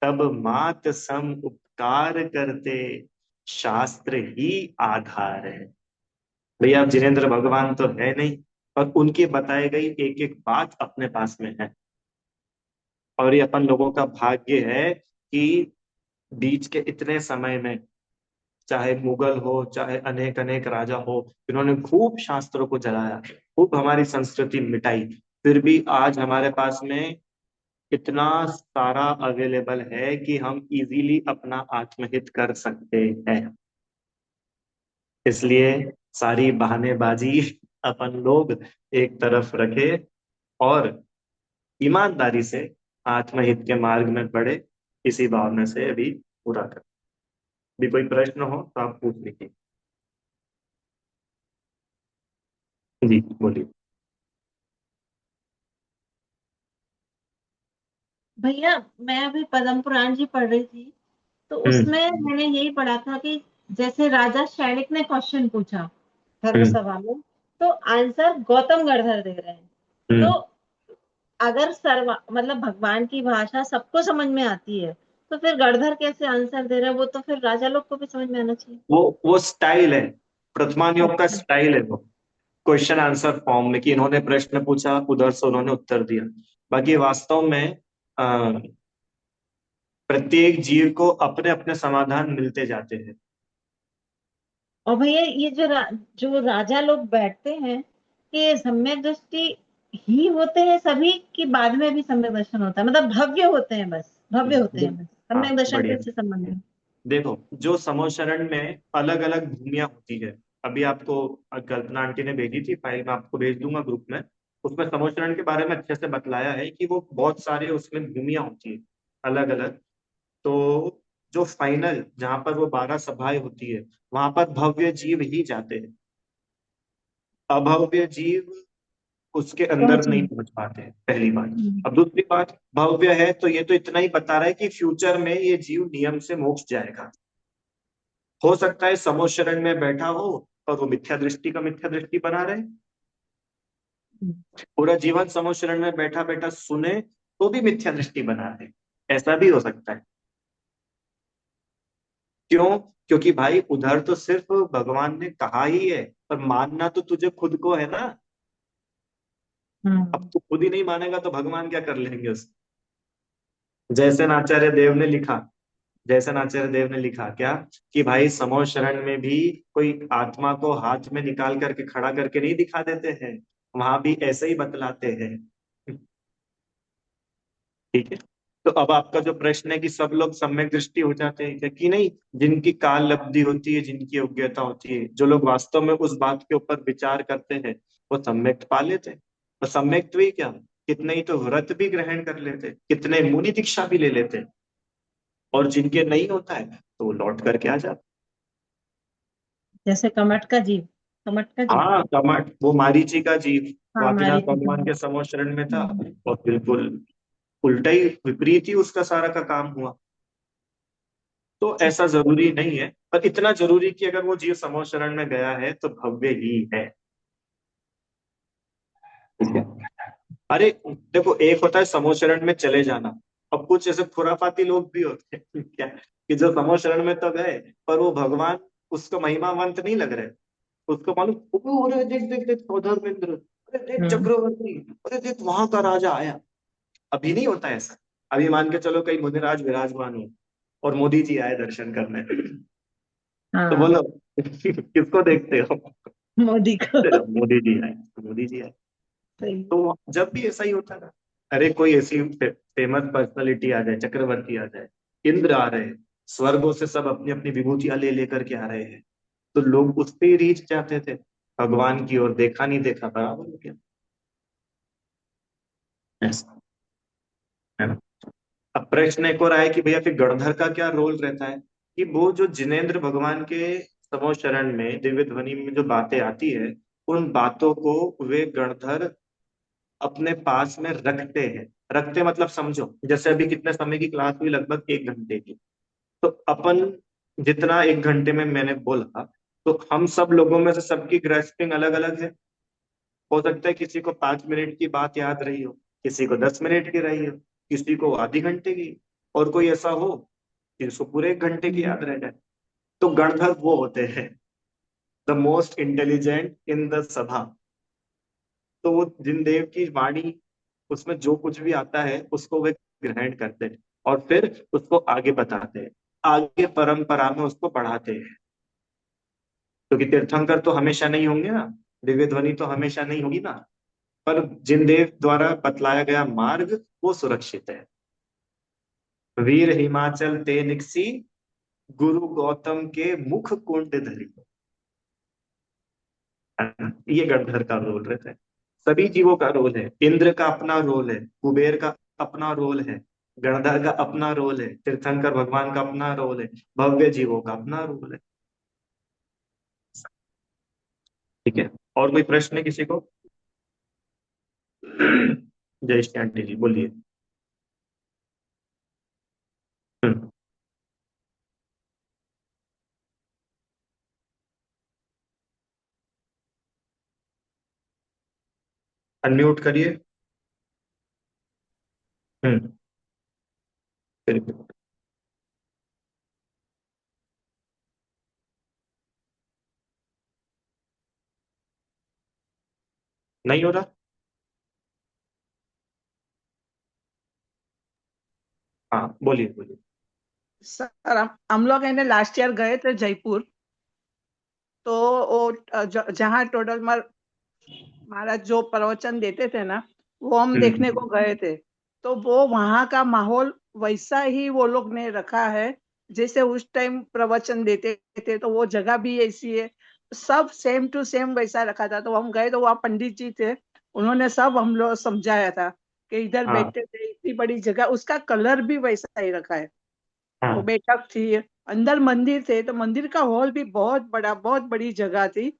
[SPEAKER 1] तब मात सम उपकार करते, शास्त्र ही आधार है। भैया अब जिनेन्द्र भगवान तो है नहीं, और उनकी बताई गई एक एक बात अपने पास में है। और ये अपन लोगों का भाग्य है कि बीच के इतने समय में, चाहे मुगल हो, चाहे अनेक अनेक राजा हो, इन्होंने खूब शास्त्रों को जलाया, खूब हमारी संस्कृति मिटाई, फिर भी आज हमारे पास में इतना सारा अवेलेबल है कि हम इजीली अपना आत्महित कर सकते हैं। इसलिए सारी बहानेबाजी अपन लोग एक तरफ रखे और ईमानदारी से आत्महित के मार्ग में बढ़े, इसी भावना से अभी पूरा कर। भी कोई प्रश्न हो तो आप पूछ लीजिए। जी बोलिए।
[SPEAKER 3] भैया मैं अभी पद्म पुराण जी पढ़ रही थी, तो
[SPEAKER 1] हम्म।
[SPEAKER 3] उसमें मैंने यही पढ़ा था कि जैसे राजा शैणिक ने क्वेश्चन पूछा धर्म
[SPEAKER 1] हम्म।
[SPEAKER 3] सभा में, तो आंसर गौतम गढ़धर दे रहे हैं। तो
[SPEAKER 1] हम्म।
[SPEAKER 3] अगर सर्व मतलब भगवान की भाषा सबको समझ में आती है, तो फिर गढ़धर कैसे आंसर दे रहा है? वो तो फिर राजा लोग को भी समझ में आना चाहिए।
[SPEAKER 1] वो स्टाइल है, प्रथमान योग का
[SPEAKER 3] अच्छा।
[SPEAKER 1] स्टाइल है वो, क्वेश्चन आंसर फॉर्म में, कि इन्होंने प्रश्न पूछा, उधर से उन्होंने उत्तर दिया। बाकी वास्तव में प्रत्येक जीव को अपने अपने समाधान मिलते जाते हैं।
[SPEAKER 3] और भैया ये जो राजा लोग बैठते हैं, ये सम्यक दृष्टि ही होते हैं सभी, कि बाद में भी सम्यक दर्शन होता है, मतलब भव्य होते हैं, बस भव्य होते हैं बस,
[SPEAKER 1] हाँ
[SPEAKER 3] सम्यक दर्शन
[SPEAKER 1] बढ़िया।
[SPEAKER 3] किससे संबंध है?
[SPEAKER 1] देखो, जो समोशरण में अलग अलग भूमिया होती है, अभी आपको कल्पना आंटी ने भेजी थी फाइल, मैं आपको भेज दूंगा ग्रुप में। उसमें समोशरण के बारे में अच्छे से बतलाया है कि वो बहुत सारे उसमें भूमिया होती है अलग अलग। तो जो फाइनल जहां पर वो 12 सभाएं होती है, वहां पर भव्य जीव ही जाते हैं। अभव्य जीव उसके अंदर
[SPEAKER 3] पहुंच
[SPEAKER 1] नहीं
[SPEAKER 3] गए।
[SPEAKER 1] पहुंच पाते हैं, पहली बात।
[SPEAKER 3] हम्म।
[SPEAKER 1] अब दूसरी बात, भव्य है तो ये तो इतना ही बता रहा है कि फ्यूचर में ये जीव नियम से मोक्ष जाएगा। हो सकता है समोशरण में बैठा हो और वो मिथ्या दृष्टि का मिथ्या दृष्टि बना रहे, पूरा जीवन समोशरण में बैठा बैठा सुने तो भी मिथ्या दृष्टि बना रहे। ऐसा भी हो सकता है। क्यों? क्योंकि भाई उधर तो सिर्फ भगवान ने कहा ही है, पर मानना तो तुझे खुद को है ना। अब
[SPEAKER 3] हम्म।
[SPEAKER 1] तू खुद ही नहीं मानेगा तो भगवान क्या कर लेंगे उस। जैसे आचार्य देव ने लिखा, जैसे आचार्य देव ने लिखा क्या, कि भाई समोह शरण में भी कोई आत्मा को हाथ में निकाल करके खड़ा करके नहीं दिखा देते हैं, वहां भी ऐसे ही बतलाते हैं। ठीक है। तो अब आपका जो प्रश्न है कि सब लोग सम्यक दृष्टि हो जाते हैं क्या, कि नहीं, जिनकी काल लब्धि होती है, जिनकी योग्यता होती है, जो लोग वास्तव में उस बात के ऊपर विचार करते हैं, वो सम्यक पा लेते हैं। और सम्यक तो ही क्या, कितने ही तो व्रत भी ग्रहण कर लेते, कितने मुनि दीक्षा भी ले लेते। और जिनके नहीं होता है तो वो लौट करके आ जाते।
[SPEAKER 3] जैसे कमट का जीव, कमट का जीव।
[SPEAKER 1] हाँ, कमठ वो मारीची का जीव,
[SPEAKER 3] हाँ,
[SPEAKER 1] वादिनाथ
[SPEAKER 3] हमारी थी
[SPEAKER 1] भगवान के समोह शरण में था,
[SPEAKER 3] हम्म।
[SPEAKER 1] और बिल्कुल उल्टा ही विपरीत ही उसका सारा का काम हुआ। तो
[SPEAKER 3] ठीक।
[SPEAKER 1] ऐसा जरूरी नहीं है, पर इतना जरूरी कि अगर वो जीव समोह शरण में गया है तो भव्य ही है। ठीक है। अरे देखो, एक होता है समोह शरण में चले जाना, अब कुछ ऐसे खुराफाती लोग भी होते हैं क्या, कि जो समोह शरण में तो गए, पर वो भगवान उसको महिमावंत नहीं लग रहे। उसको मालूम, "ओ, अरे देख देख देख धर्मेंद्र, अरे देख
[SPEAKER 3] हम्म।
[SPEAKER 1] चक्रवर्ती, अरे देख वहां का राजा आया"। अभी नहीं होता ऐसा। अभी मान के चलो कहीं मुनिराज विराजमान हो और मोदी जी आए दर्शन करने, तो
[SPEAKER 3] हाँ।
[SPEAKER 1] बोलो किसको देखते हो?
[SPEAKER 3] मोदी को।
[SPEAKER 1] मोदी जी आए, मोदी जी आए।
[SPEAKER 3] सही।
[SPEAKER 1] तो जब भी ऐसा ही होता ना, अरे कोई ऐसी फेमस पर्सनालिटी आ जाए, चक्रवर्ती आ जाए, इंद्र आ रहे हैं, स्वर्गों से सब अपनी अपनी विभूतियां ले लेकर के आ रहे हैं, तो लोग उस पे ही रीझ जाते थे। भगवान की ओर देखा नहीं देखा बराबर हो गया। ऐसा है ना। अब प्रश्न एक और आया कि भैया फिर गणधर का क्या रोल रहता है, कि वो जो जिनेंद्र भगवान के समोह शरण में दिव्य ध्वनि में जो बातें आती है, उन बातों को वे गणधर अपने पास में रखते हैं। रखते मतलब समझो, जैसे अभी कितने समय की क्लास हुई, लगभग 1 घंटे की। तो अपन जितना 1 घंटे में मैंने बोला, तो हम सब लोगों में से सबकी ग्रेस्पिंग अलग अलग है। हो सकता है किसी को 5 मिनट की बात याद रही हो, किसी को 10 मिनट की रही हो, किसी को आधी घंटे की, और कोई ऐसा हो कि जिसको पूरे 1 घंटे की याद रह जाए। तो गणधर वो होते हैं, the most intelligent in the सभा। तो वो जिनदेव की वाणी, उसमें जो कुछ भी आता है उसको वे ग्रहण करते हैं और फिर उसको आगे बताते हैं, आगे परंपरा में उसको बढ़ाते हैं। क्योंकि तीर्थंकर तो हमेशा नहीं होंगे ना, दिव्य ध्वनि तो हमेशा नहीं होगी ना, पर जिनदेव द्वारा बतलाया गया मार्ग वो सुरक्षित है। वीर हिमाचल ते निकसी, गुरु गौतम के मुख कुंड धरी। ये गणधर का रोल रहता है। सभी जीवों का रोल है, इंद्र का अपना रोल है, कुबेर का अपना रोल है, गणधर का अपना रोल है, तीर्थंकर भगवान का अपना रोल है, भव्य जीवों का अपना रोल है। ठीक है। और कोई प्रश्न है किसी को? जय श्री आंटी जी बोलिए। अनम्यूट करिए। हम्म। फिर- नहीं हो रहा। हाँ बोलिए बोलिए।
[SPEAKER 4] सर हम लोग है ना लास्ट ईयर गए थे जयपुर। तो वो जहाँ टोडर महाराज जो प्रवचन देते थे ना, वो हम देखने को गए थे। तो वो वहाँ का माहौल वैसा ही वो लोग ने रखा है जैसे उस टाइम प्रवचन देते थे। तो वो जगह भी ऐसी है, सब सेम टू सेम वैसा रखा था। तो हम गए तो वहाँ पंडित जी थे, उन्होंने सब हम लोग समझाया था कि इधर
[SPEAKER 1] हाँ
[SPEAKER 4] बैठते थे, इतनी बड़ी जगह, उसका कलर भी वैसा ही रखा है। वो
[SPEAKER 1] हाँ।
[SPEAKER 4] बैठक थी, अंदर मंदिर थे, तो मंदिर का हॉल भी बहुत बड़ा, बहुत बड़ी जगह थी।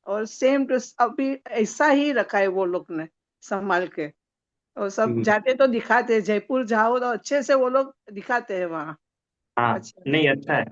[SPEAKER 4] और सेम टू अभी ऐसा ही रखा है वो लोग ने संभाल के। और सब
[SPEAKER 1] हम्म,
[SPEAKER 4] जाते तो दिखाते, जयपुर जाओ तो अच्छे से वो लोग दिखाते हैं वहाँ।
[SPEAKER 1] हाँ।
[SPEAKER 4] अच्छा।
[SPEAKER 1] नहीं, अच्छा है।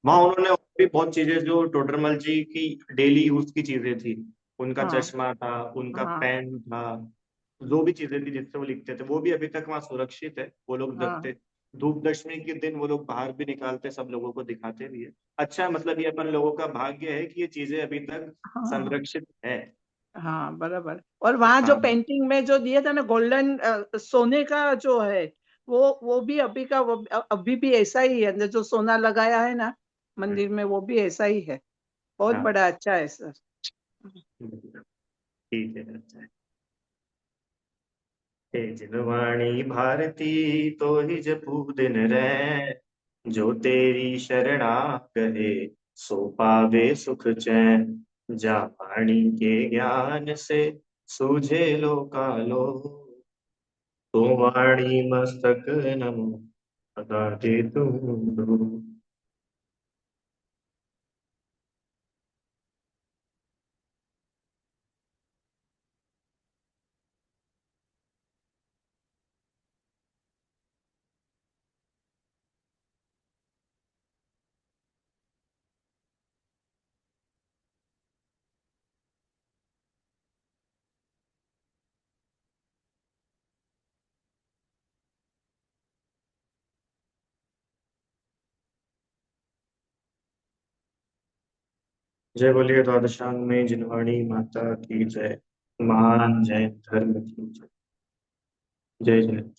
[SPEAKER 1] वहाँ उन्होंने और भी बहुत चीजें जो टोडरमल जी की डेली यूज की चीजें थी, उनका
[SPEAKER 4] हाँ
[SPEAKER 1] चश्मा था, उनका
[SPEAKER 4] हाँ
[SPEAKER 1] पेन था, जो भी चीजें थी जिससे वो लिखते थे, वो भी अभी तक वहाँ सुरक्षित है। वो लोग
[SPEAKER 4] हाँ
[SPEAKER 1] रखते, धूप दशमी के दिन वो लोग बाहर भी निकालते, सब लोगों को दिखाते भी है। अच्छा है, मतलब ये अपन लोगों का भाग्य है कि ये चीजें अभी तक
[SPEAKER 4] हाँ
[SPEAKER 1] संरक्षित है।
[SPEAKER 4] हाँ बराबर। और वहाँ जो
[SPEAKER 1] हाँ
[SPEAKER 4] पेंटिंग में जो दिया था ना, गोल्डन सोने का जो है, वो भी अभी का, वो अभी भी ऐसा ही है, अंदर जो सोना लगाया है ना मंदिर में, वो भी ऐसा ही है। बहुत
[SPEAKER 1] हाँ।
[SPEAKER 4] बड़ा, अच्छा है सर।
[SPEAKER 1] ठीक है, अच्छा है। हे जिनवाणी भारती तो ही जपू दिन रैन, जो तेरी शरणा कहे सो पावे सुख चैन। जा वाणी के ज्ञान से सूझे लो कालो, तो वाणी मस्तक नमो सदा दे तुम। जय बोलिए द्वादशांग में जिनवाणी माता की जय। महान जय धर्म की जय। जय जय।